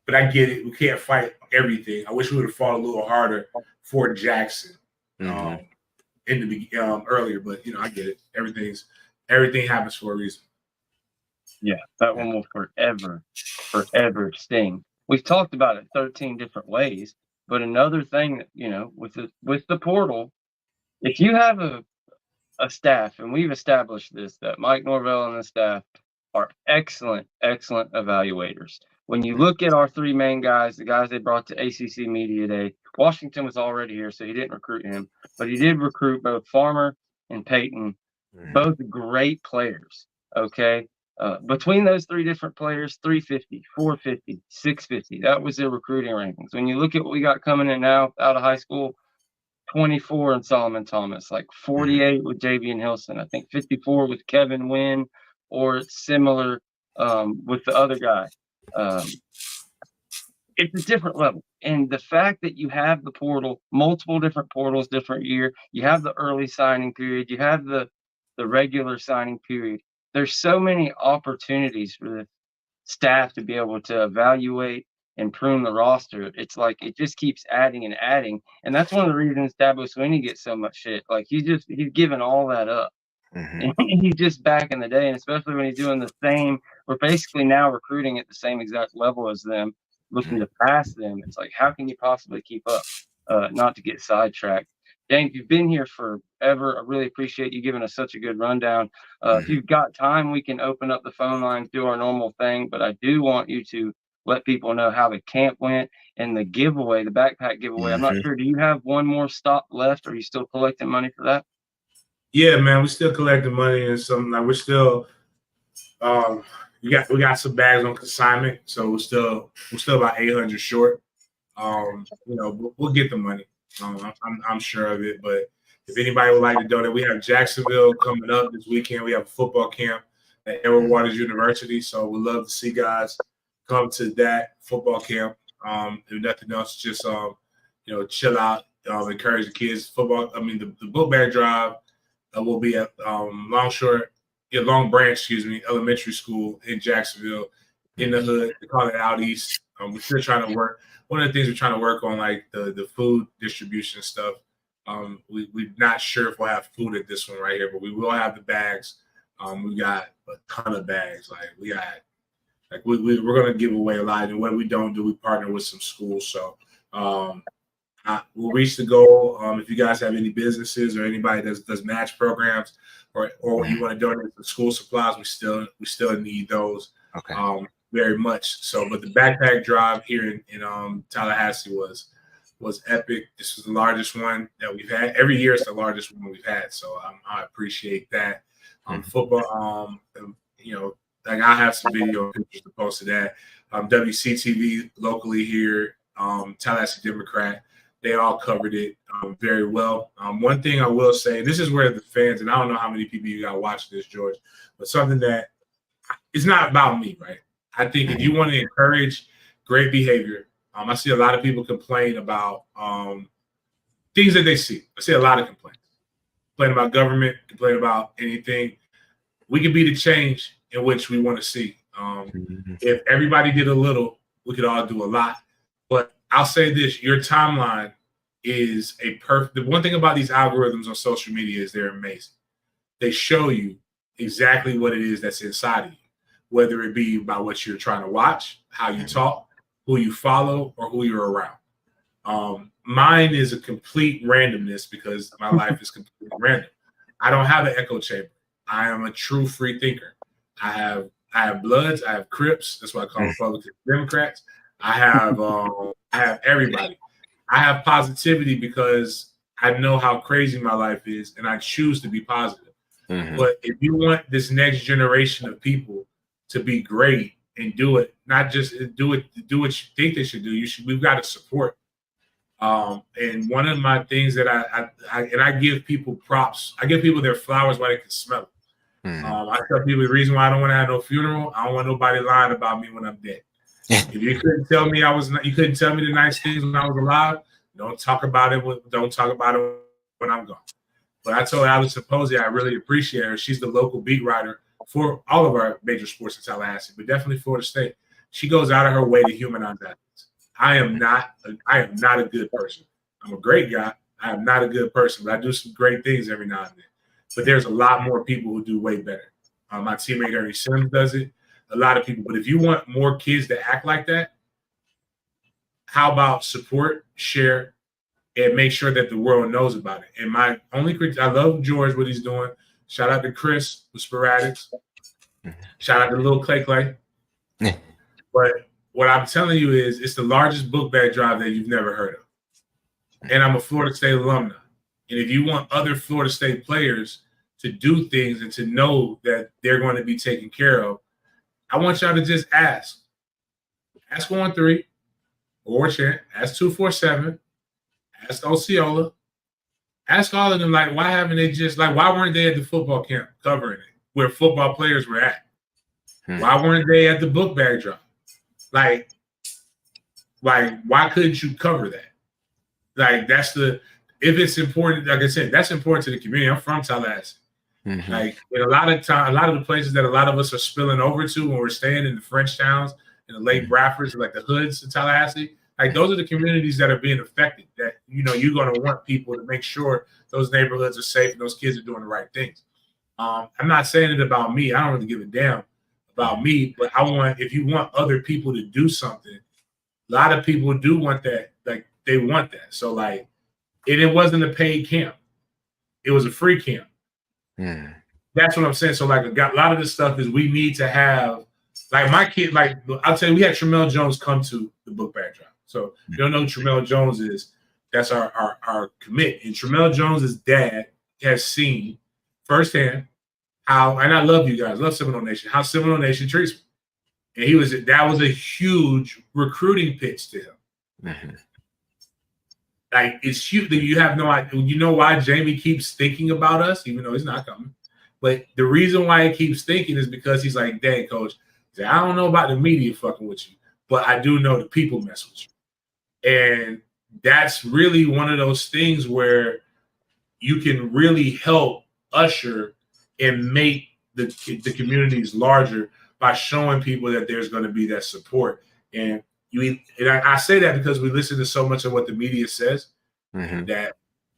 but I get it. We can't fight everything. I wish we would have fought a little harder for Jackson in the earlier, but you know, I get it. Everything happens for a reason.
Yeah, that one will forever sting. We've talked about it 13 different ways, but another thing that, you know, with the portal, if you have a staff, and we've established this, that Mike Norvell and the staff are excellent evaluators. When you look at our 3 main guys, the guys they brought to ACC Media Day, Washington was already here, so he didn't recruit him, but he did recruit both Farmer and Payton, both great players, okay? Between those 3 different players, 350, 450, 650, that was their recruiting rankings. When you look at what we got coming in now out of high school, 24 in Solomon Thomas, like 48 with Javian Hilson, I think 54 with Kevin Wynn, or similar with the other guy. It's a different level. And the fact that you have the portal, multiple different portals, different year, you have the early signing period, you have the regular signing period. There's so many opportunities for the staff to be able to evaluate and prune the roster. It's like it just keeps adding and adding. And that's one of the reasons Dabo Swinney gets so much shit. Like he's given all that up. And he's just back in the day, and especially when he's doing the same, we're basically now recruiting at the same exact level as them, looking to pass them. It's like, how can you possibly keep up? Not to get sidetracked. James, you've been here forever. I really appreciate you giving us such a good rundown. If you've got time, we can open up the phone lines, do our normal thing, but I do want you to let people know how the camp went and the giveaway, the backpack giveaway. I'm not sure. Do you have one more stop left? Are you still collecting money for that?
Yeah, man, we're still collecting money and something. Like we're still, we got some bags on consignment, so we're still about 800 short. You know, we'll get the money. I'm sure of it. But if anybody would like to donate, we have Jacksonville coming up this weekend. We have a football camp at Edward Waters University, so we'd love to see guys come to that football camp. If nothing else, just you know, chill out, encourage the kids. Football. I mean, the book bag drive will be at Long Branch, elementary school in Jacksonville, in the hood. They call it Out East. We're still trying to work. One of the things we're trying to work on, like the food distribution stuff, We're not sure if we'll have food at this one right here, but we will have the bags. We got a ton of bags. We're gonna give away a lot, and what we don't do, we partner with some schools. So we'll reach the goal. If you guys have any businesses or anybody that does match programs, or you want to donate some school supplies, we still need those.
Okay.
Very much so. But the backpack drive here in Tallahassee was epic. This was the largest one that we've had. Every year it's the largest one we've had. So I appreciate that. Football, like I have some video pictures to post of that. WCTV locally here, Tallahassee Democrat, they all covered it very well. One thing I will say, this is where the fans, and I don't know how many people you got watching this, George, but something that it's not about me, right? I think if you want to encourage great behavior, I see a lot of people complain about things that they see. I see a lot of complaints. Complain about government, complain about anything. We can be the change in which we want to see. If everybody did a little, we could all do a lot. But I'll say this, your timeline is the one thing about these algorithms on social media is they're amazing. They show you exactly what it is that's inside of you, whether it be about what you're trying to watch, how you talk, who you follow, or who you're around. Mine is a complete randomness because my life is completely random. I don't have an echo chamber. I am a true free thinker. I have Bloods, I have Crips. That's why I call them Republicans, Democrats. I have everybody. I have positivity because I know how crazy my life is, and I choose to be positive. But if you want this next generation of people to be great and do it, not just do what you think they should do, we've got to support. And one of my things that I give people props, I give people their flowers while they can smell it. I tell people the reason why I don't want to have no funeral, I don't want nobody lying about me when I'm dead. If you couldn't tell me you couldn't tell me the nice things when I was alive, don't talk about it when I'm gone. But I told Alex Supposi I really appreciate her. She's the local beat writer for all of our major sports in Tallahassee, but definitely Florida State. She goes out of her way to humanize athletes. I am not a good person. I'm a great guy. I am not a good person, but I do some great things every now and then. But there's a lot more people who do way better. My teammate Ernie Sims does it. A lot of people. But if you want more kids to act like that, how about support, share, and make sure that the world knows about it? And my only critique, I love George, what he's doing. Shout out to Chris with Sporadics. Shout out to Lil Clay Clay. But what I'm telling you is it's the largest book bag drive that you've never heard of. And I'm a Florida State alumni. And if you want other Florida State players to do things and to know that they're going to be taken care of, I want y'all to just ask. Ask 13, or Chant, ask 247, ask Osceola, ask all of them, like, why haven't they why weren't they at the football camp covering it where football players were at? Why weren't they at the book bag drop? Like, why couldn't you cover that? Like, if it's important, like I said, that's important to the community. I'm from Tallahassee. Like, in a lot of the places that a lot of us are spilling over to when we're staying in the French towns, in the Lake Bradfords, like the hoods in Tallahassee, like those are the communities that are being affected. That you're going to want people to make sure those neighborhoods are safe and those kids are doing the right things. I'm not saying it about me. I don't really give a damn about me, but if you want other people to do something, a lot of people do want that. Like, they want that. So, like, it wasn't a paid camp. It was a free camp. That's what I'm saying. So, like, a lot of this stuff is we need to have, like, my kid, like, I'll tell you, we had Tramel Jones come to the book bag drop. So, you don't know who Tramel Jones is. That's our commit. And Tramel Jones's dad has seen firsthand how, and I love you guys, love Seminole Nation, how Seminole Nation treats me. And that was a huge recruiting pitch to him. Like, it's huge that you have no idea. You know why Jamie keeps thinking about us, even though he's not coming. But the reason why he keeps thinking is because he's like, dang, coach, I don't know about the media fucking with you, but I do know the people mess with you. And that's really one of those things where you can really help usher and make the communities larger by showing people that there's going to be that support. And I say that because we listen to so much of what the media says that,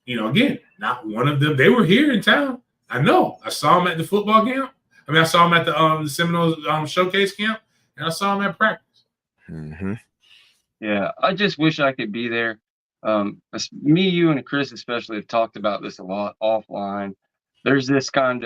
again, not one of them. They were here in town. I know. I saw them at the football camp. I mean, I saw them at the Seminoles showcase camp, and I saw them at practice.
Mm-hmm.
Yeah, I just wish I could be there. Me, you, and Chris especially have talked about this a lot offline. There's this thing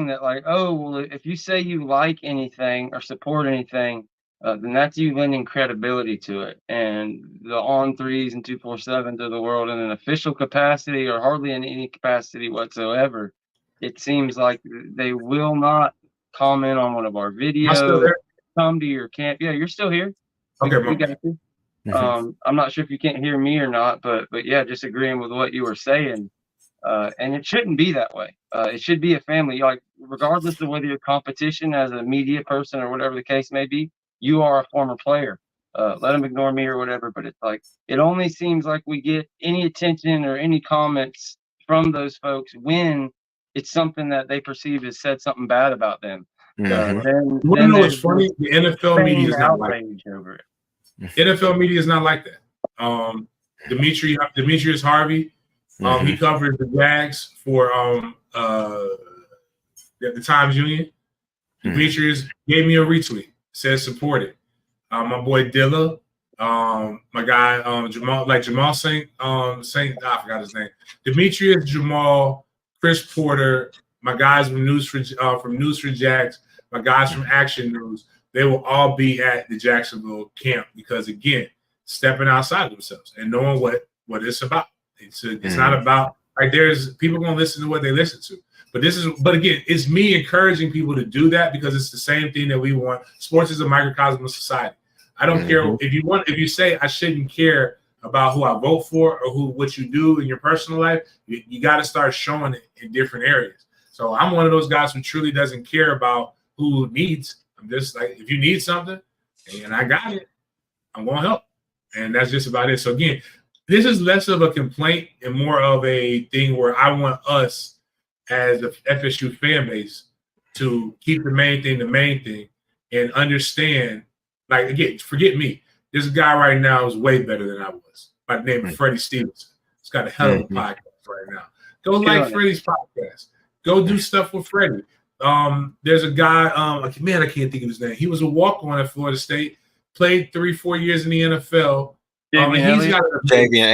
that like, oh, well, if you say you like anything or support anything, then that's you lending credibility to it. And the On3s and 247s of the world in an official capacity or hardly in any capacity whatsoever, it seems like they will not comment on one of our
Am I still
videos,
there?
come to your camp. Yeah, you're still here.
Okay,
We got you. I'm not sure if you can't hear me or not, but yeah, just agreeing with what you were saying. And it shouldn't be that way. It should be a family. Like, regardless of whether you're competition as a media person or whatever the case may be, you are a former player. Let them ignore me or whatever. But it's like, it only seems like we get any attention or any comments from those folks when it's something that they perceive as said something bad about them.
You want to know what's funny? The NFL media is not like
over it.
NFL media is not like that. Demetrius Harvey, he covers the Jags for the Times Union. Demetrius gave me a retweet, says support it. My boy Dilla, my guy Jamal Saint, I forgot his name. Demetrius, Jamal, Chris Porter, my guys from News for Jags, my guys from Action News. They will all be at the Jacksonville camp because, again, stepping outside of themselves and knowing what it's about. It's not about like there's people going to listen to what they listen to. But again, it's me encouraging people to do that because it's the same thing that we want. Sports is a microcosm of society. I don't care if you say I shouldn't care about who I vote for or what you do in your personal life. You got to start showing it in different areas. So I'm one of those guys who truly doesn't care about who needs. I'm just like, if you need something and I got it, I'm going to help. And that's just about it. So again, this is less of a complaint and more of a thing where I want us as a FSU fan base to keep the main thing and understand, like, again, forget me. This guy right now is way better than I was by the name of Freddie Stevenson. He's got a hell of a podcast right now. Go like Freddie's podcast. Go do stuff with Freddie. There's a guy, I can't think of his name. He was a walk-on at Florida State, played 3-4 years in the NFL.
Javian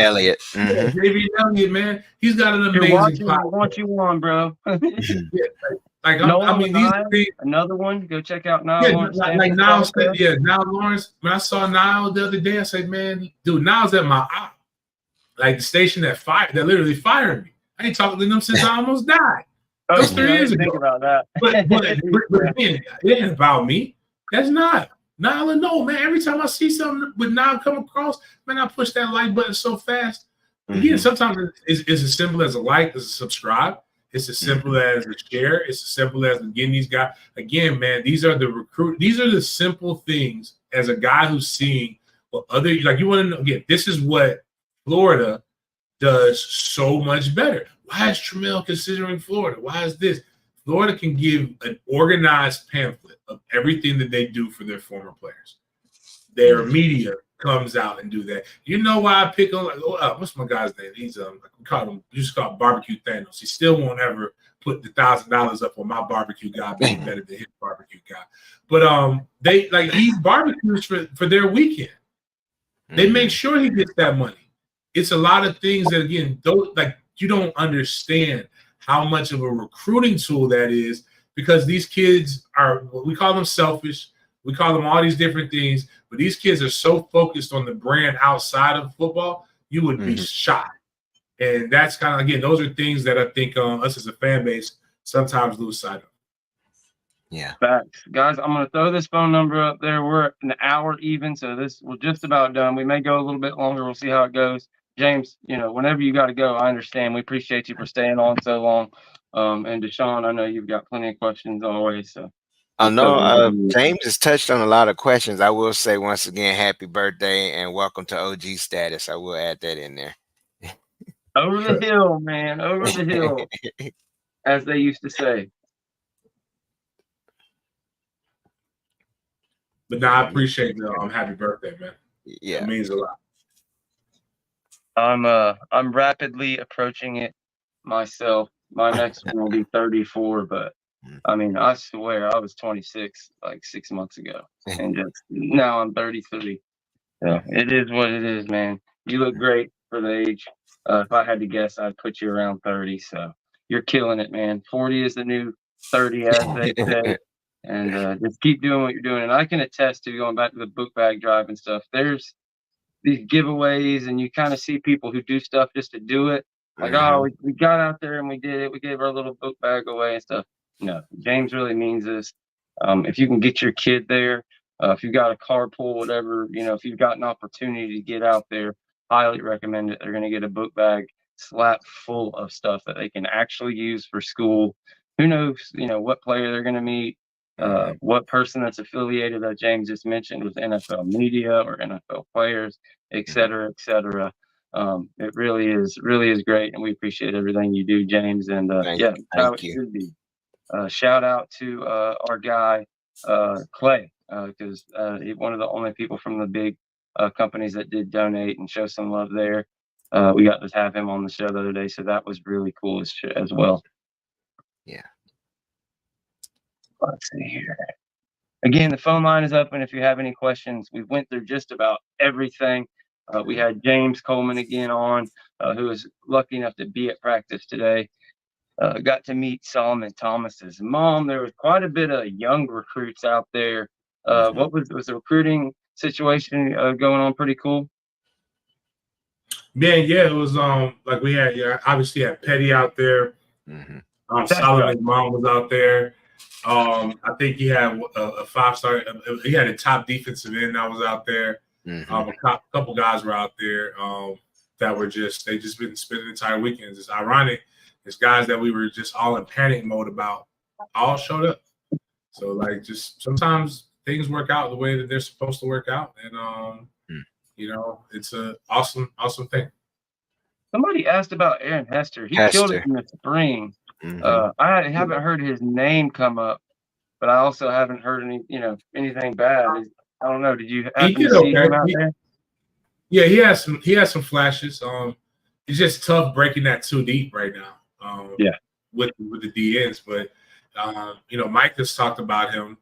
Elliott.
Javian Elliott, man. He's got an amazing
podcast. I want you on, bro. Another one. Go check out Niall Lawrence.
Niall Lawrence. When I saw Niall the other day, I said, man, dude, Niall's at my op. Like the station that literally fired me. I ain't talking to them since I almost died. That was 3 years ago.
Think about that.
but again, it ain't about me. That's not. Niall, no, man. Every time I see something with Niall come across, man, I push that like button so fast. Again, sometimes it's as simple as a like, as a subscribe. It's as simple as a share. It's as simple as getting these guys. Again, man, these are the simple things as a guy who's seeing what other, like, you want to know, again, this is what Florida does so much better. Why is Trammell considering Florida? Why is this? Florida can give an organized pamphlet of everything that they do for their former players. Their media comes out and do that. You know why I pick on, what's my guy's name? He's we just call him Barbecue Thanos. He still won't ever put the $1,000 up on my barbecue guy being better than his barbecue guy. But he barbecues for their weekend. They make sure he gets that money. It's a lot of things that, again, you don't understand how much of a recruiting tool that is, because these kids we call them selfish. We call them all these different things, but these kids are so focused on the brand outside of football, you would be shocked. And that's kind of, again, those are things that I think us as a fan base sometimes lose sight of.
Yeah.
Facts. Guys, I'm going to throw this phone number up there. We're an hour even, so we're just about done. We may go a little bit longer. We'll see how it goes. James, whenever you got to go, I understand. We appreciate you for staying on so long. And Deshawn, I know you've got plenty of questions always. So
I know James has touched on a lot of questions. I will say once again, happy birthday and welcome to OG status. I will add that in there.
Over the hill, man. Over the hill, as they used to say.
But I appreciate the happy birthday, man.
Yeah.
It means a lot.
I'm rapidly approaching it myself. My next one will be 34, but I mean, I swear I was 26 like 6 months ago, and just now I'm 33. So it is what it is, man. You look great for the age. If I had to guess, I'd put you around 30. So you're killing it, man. 40 is the new 30, as they say. And just keep doing what you're doing. And I can attest to, going back to the book bag drive and stuff, there's these giveaways, and you kind of see people who do stuff just to do it. Like, oh, we got out there and we did it. We gave our little book bag away and stuff. No, James really means this. If you can get your kid there, if you've got a carpool, whatever, if you've got an opportunity to get out there, highly recommend it. They're going to get a book bag slapped full of stuff that they can actually use for school. Who knows, what player they're going to meet, what person that's affiliated, that James just mentioned, with NFL media or NFL players, et cetera, et cetera. It really is great, and we appreciate everything you do, James. And
thank you.
Should be. Shout out to our guy Clay, because he's one of the only people from the big companies that did donate and show some love there. We got to have him on the show the other day, so that was really cool as well.
Yeah.
Let's see here. Again, the phone line is open if you have any questions. We went through just about everything. We had James Coleman again on, who was lucky enough to be at practice today. Got to meet Solomon Thomas's mom. There was quite a bit of young recruits out there. What was the recruiting situation going on? Pretty cool.
Man, yeah, it was like we had obviously had Petty out there. Solomon's mom was out there. I think he had a 5-star. He had a top defensive end that was out there. A couple guys were out there that were they just been spending the entire weekends. It's ironic. It's guys that we were just all in panic mode about all showed up. So like, just sometimes things work out the way that they're supposed to work out, and it's a awesome thing.
Somebody asked about Aaron Hester. He killed it in the spring. I haven't heard his name come up, but I also haven't heard anything bad. I don't know. Did you happen to see him out there?
Yeah, he has some flashes. It's just tough breaking that too deep right now. With the DNs, but Mike has talked about him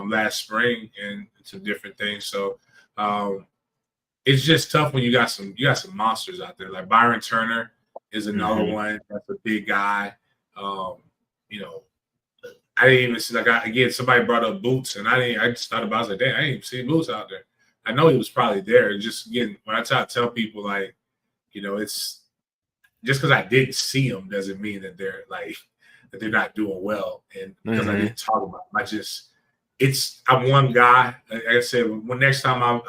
last spring and some different things. So it's just tough when you got some monsters out there. Like Byron Turner is another one. That's a big guy. I didn't even see, again, somebody brought up Boots, and I just thought about it. I was like, damn, I didn't even see Boots out there. I know he was probably there. Just again, when I try to tell people, it's just because I didn't see them doesn't mean that they're not doing well. And because I didn't talk about them, I'm one guy. Like I said, when next time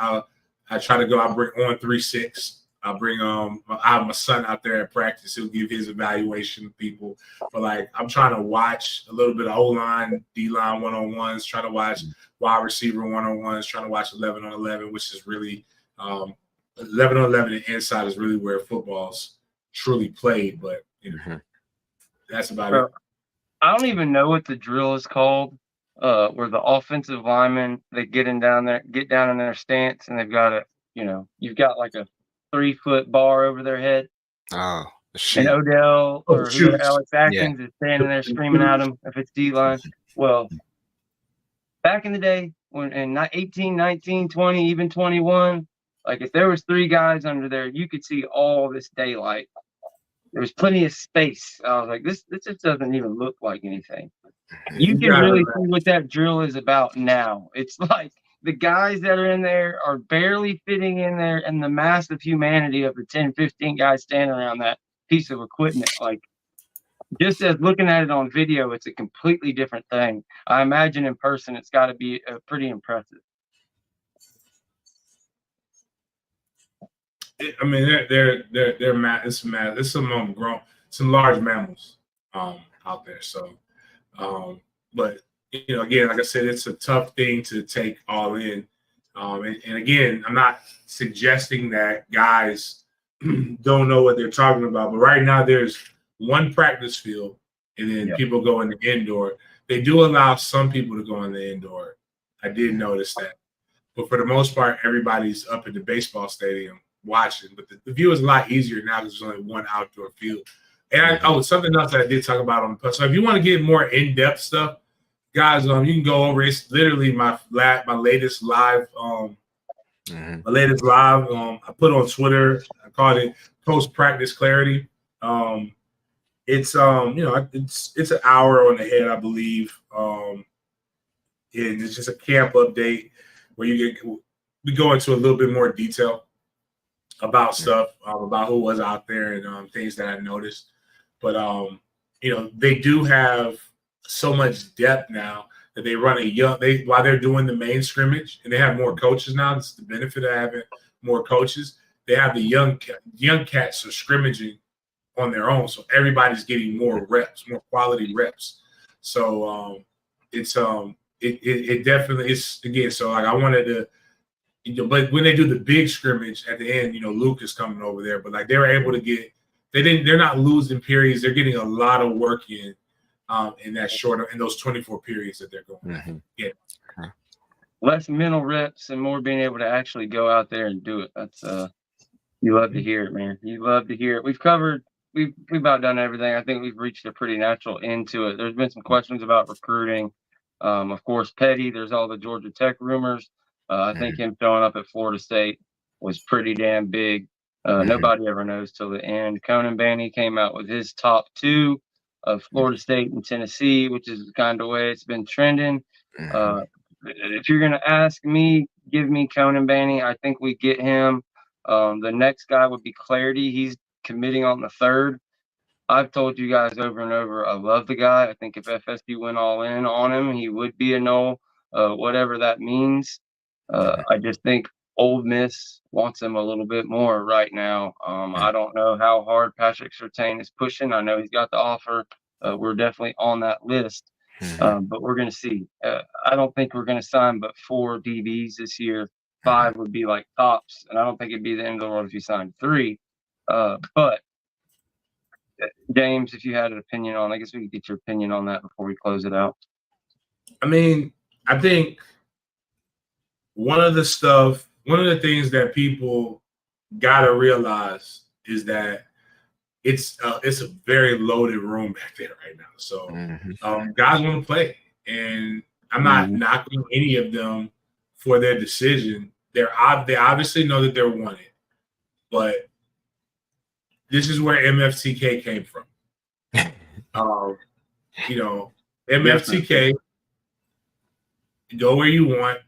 I try to go, I'll bring on 3-6. I'll bring I have my son out there at practice. He'll give his evaluation to people. But I'm trying to watch a little bit of O-line, D-line one-on-ones, trying to watch wide receiver one-on-ones, trying to watch 11-on-11, which is really 11-on-11 and inside is really where football's truly played. But that's about it.
I don't even know what the drill is called, where the offensive linemen, they get down in their stance, and they've got you've got like a 3-foot bar over their head.
Oh, shoot.
And Odell or Alex Atkins is standing there screaming at them if it's D-line. Well, back in the day, when in 18, 19, 20, even 21, if there was 3 guys under there, you could see all this daylight. There was plenty of space. I was like, this just doesn't even look like anything. You can really see what that drill is about now. It's like the guys that are in there are barely fitting in there, and the mass of humanity of the 10, 15 guys standing around that piece of equipment. Just as looking at it on video, it's a completely different thing. I imagine in person, it's got to be pretty impressive.
I mean, they're mad. It's some some large mammals out there. So, but again, like I said, it's a tough thing to take all in. And again, I'm not suggesting that guys don't know what they're talking about. But right now, there's one practice field, and then people go in the indoor. They do allow some people to go in the indoor. I did notice that. But for the most part, everybody's up at the baseball stadium watching. But the view is a lot easier now because there's only one outdoor field. And something else that I did talk about on the so if you want to get more in-depth stuff, guys, you can go over. It's literally my latest live. My latest live. I put on Twitter. I called it Post Practice Clarity. It's it's an hour on the head, I believe. And it's just a camp update where we go into a little bit more detail about stuff, about who was out there and things that I noticed. But they do have so much depth now that they run while they're doing the main scrimmage, and they have more coaches now. This is the benefit of having more coaches. They have the young cats are scrimmaging on their own, so everybody's getting more reps, more quality reps. So it definitely is, again. So like I wanted to, but when they do the big scrimmage at the end, Luke is coming over there, but like they were able to get, they're not losing periods. They're getting a lot of work in those 24 periods that they're going. Yeah.
Less mental reps and more being able to actually go out there and do it. That's you love to hear it, man. You love to hear it. We've about done everything. I think we've reached a pretty natural end to it. There's been some questions about recruiting. Of course, Petty, there's all the Georgia Tech rumors. I think him showing up at Florida State was pretty damn big. Nobody ever knows till the end. Conan Banny came out with his top 2 of Florida State and Tennessee, which is the kind of way it's been trending. If you're going to ask me, give me Conan Banny. I think we get him. The next guy would be Clarity. He's committing on the 3rd. I've told you guys over and over, I love the guy. I think if FSU went all in on him, he would be a no, whatever that means. I just think Ole Miss wants him a little bit more right now. I don't know how hard Patrick Surtain is pushing. I know he's got the offer. We're definitely on that list, but we're going to see. I don't think we're going to sign but 4 DBs this year. 5 would be like tops, and I don't think it'd be the end of the world if you signed 3. But James, if you had an opinion on, I guess we could get your opinion on that before we close it out.
I mean, I think one of the things that people gotta realize is that it's a very loaded room back there right now. So guys want to play, and I'm not knocking any of them for their decision. They obviously know that they're wanted, but this is where MFTK came from. MFTK, go where you want.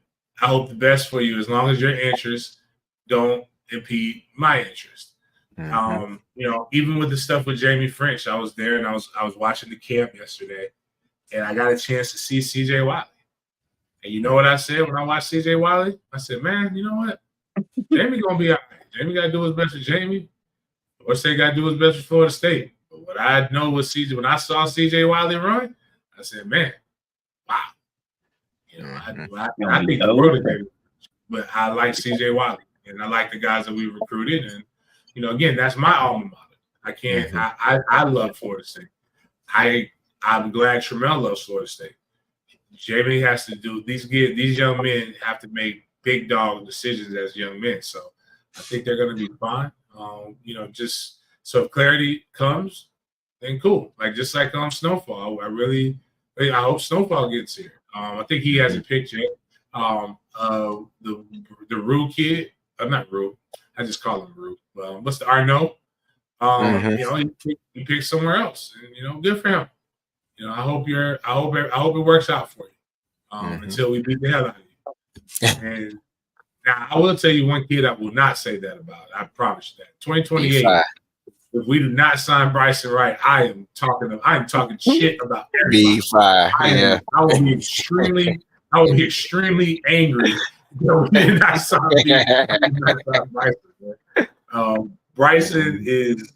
I hope the best for you, as long as your interests don't impede my interest. Even with the stuff with Jamie French, I was there and I was watching the camp yesterday, and I got a chance to see CJ Wiley. And you know what I said when I watched CJ Wiley? I said, man, you know what? Jamie gonna be all right. Jamie gotta do his best for Jamie. Or say got to do his best for Florida State. But what I know was when I saw CJ Wiley run, I said, man, wow. I think the world of Jamie. But I like CJ Wiley, and I like the guys that we recruited. And, again, that's my alma mater. I can't I love Florida State. I'm glad Trammell loves Florida State. Jamie has to do these young men have to make big dog decisions as young men. So I think they're gonna be fine. Just so if Clarity comes, then cool. Just like Snowfall, I hope Snowfall gets here. I think he hasn't picked yet. The Rue kid, not Rue. I just call him Rue. What's the Arnaud? He picked somewhere else, and good for him. I hope it works out for you until we beat the hell out of you. And now, I will tell you one kid I will not say that about. I promise you that. 2028, if we do not sign Bryson Wright, I am talking shit about everybody. I will be extremely angry that we did not sign Bryson. Bryson is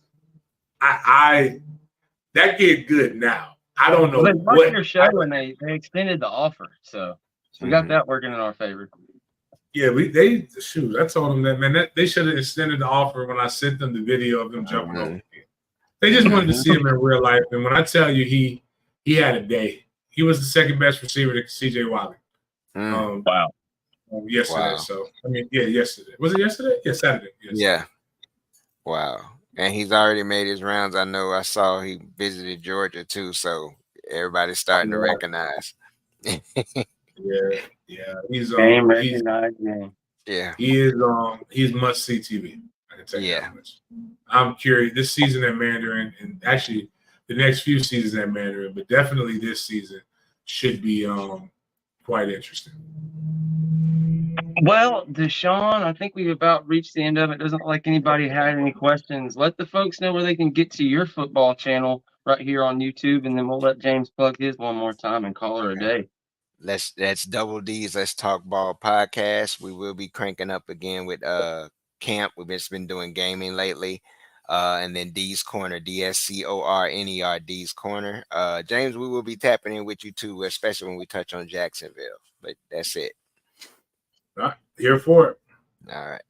that kid good now. I don't know
what your show when they extended the offer, so we got that working in our favor.
Yeah, I told them that, they should have extended the offer when I sent them the video of them jumping over. They just wanted to see him in real life. And when I tell you he had a day, he was the second best receiver to CJ Wiley.
Wow.
Yesterday. Wow. So, yesterday. Was it yesterday? Yeah, Saturday. Yes.
Yeah. Wow. And he's already made his rounds. I know I saw he visited Georgia too, so everybody's starting to recognize.
Yeah.
Game recognized game.
Yeah.
He's must see TV. I can tell you
Yeah.
that much. I'm curious this season at Mandarin, and actually the next few seasons at Mandarin, but definitely this season should be quite interesting.
Well, Deshawn, I think we've about reached the end of it. Doesn't look like anybody had any questions. Let the folks know where they can get to your football channel right here on YouTube, and then we'll let James plug his one more time and call her a day.
That's Double D's Let's Talk Ball podcast. We will be cranking up again with camp. We've just been doing gaming lately. And then D's Corner, DSCORNER, D's Corner. James, we will be tapping in with you too, especially when we touch on Jacksonville. But that's it.
All right, here for it.
All right.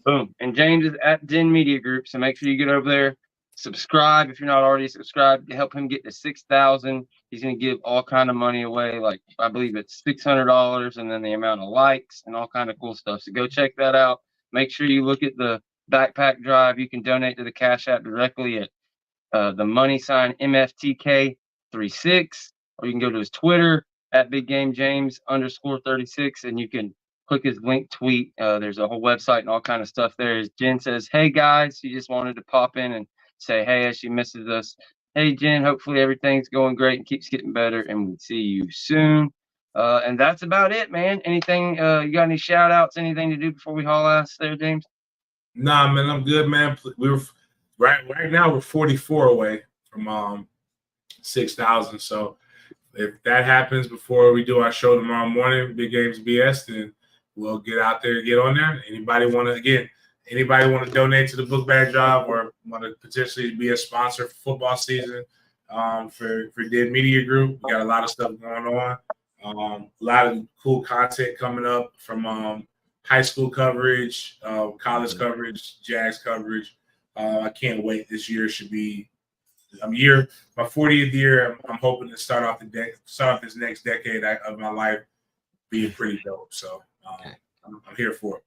Boom. And James is at Gen Media Group, so make sure you get over there. Subscribe if you're not already subscribed to help him get to 6,000. He's going to give all kind of money away, like I believe it's $600, and then the amount of likes and all kind of cool stuff. So go check that out. Make sure you look at the backpack drive. You can donate to the Cash App directly at the money sign MFTK36, or you can go to his Twitter at BigGameJames_36, and you can click his link tweet. There's a whole website and all kind of stuff there. As Jen says, hey guys, she just wanted to pop in and say hey as she misses us. Hey Jen, hopefully everything's going great and keeps getting better, and we'll see you soon. And that's about it, man. Anything you got any shout outs, anything to do before we haul ass there, James?
Nah, man, I'm good, man. We're right now we're 44 away from 6,000. So if that happens before we do our show tomorrow morning, Big Games BS, then we'll get out there and get on there. Anybody want to donate to the book bag drive or want to potentially be a sponsor for football season for Dead Media Group? We got a lot of stuff going on. A lot of cool content coming up from high school coverage, college coverage, Jags coverage. I can't wait. This year should be my 40th year. I'm hoping to start off this next decade of my life being pretty dope. So I'm here for it.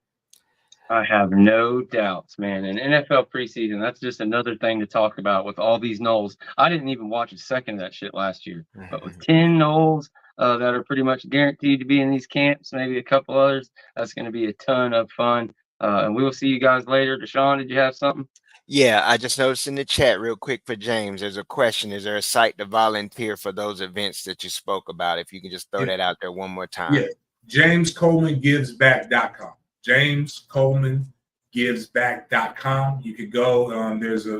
I have no doubts, man. And NFL preseason, that's just another thing to talk about with all these Knowles. I didn't even watch a second of that shit last year. But with 10 Knowles that are pretty much guaranteed to be in these camps, maybe a couple others, that's going to be a ton of fun. And we will see you guys later. Deshawn, did you have something?
Yeah, I just noticed in the chat real quick for James, there's a question. Is there a site to volunteer for those events that you spoke about? If you can just throw that out there one more time.
Yeah, JamesColemanGivesBack.com. JamesColemanGivesBack.com. You could go.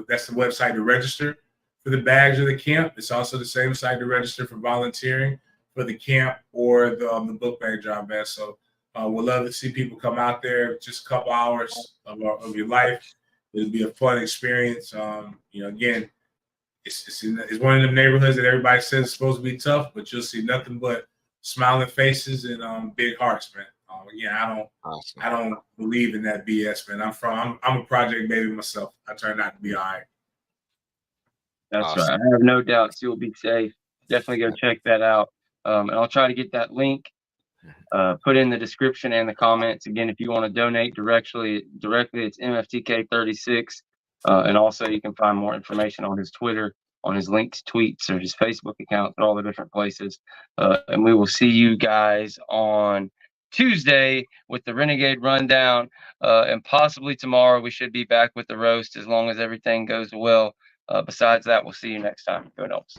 That's the website to register for the bags of the camp. It's also the same site to register for volunteering for the camp or the book bag drive. So we'd love to see people come out there. Just a couple hours of your life. It'll be a fun experience. Again, it's one of the neighborhoods that everybody says is supposed to be tough, but you'll see nothing but smiling faces and big hearts, man. Again, I don't believe in that BS, man. I'm a project baby myself. I turned out to be all right.
That's right. I have no doubts you'll be safe. Definitely go check that out. And I'll try to get that link put in the description and the comments. Again, if you want to donate directly, it's MFTK36. And also you can find more information on his Twitter, on his links, tweets, or his Facebook account, and all the different places. And we will see you guys on Tuesday with the Renegade Rundown. And possibly tomorrow we should be back with the roast as long as everything goes well. Besides that, we'll see you next time. Go Knowles.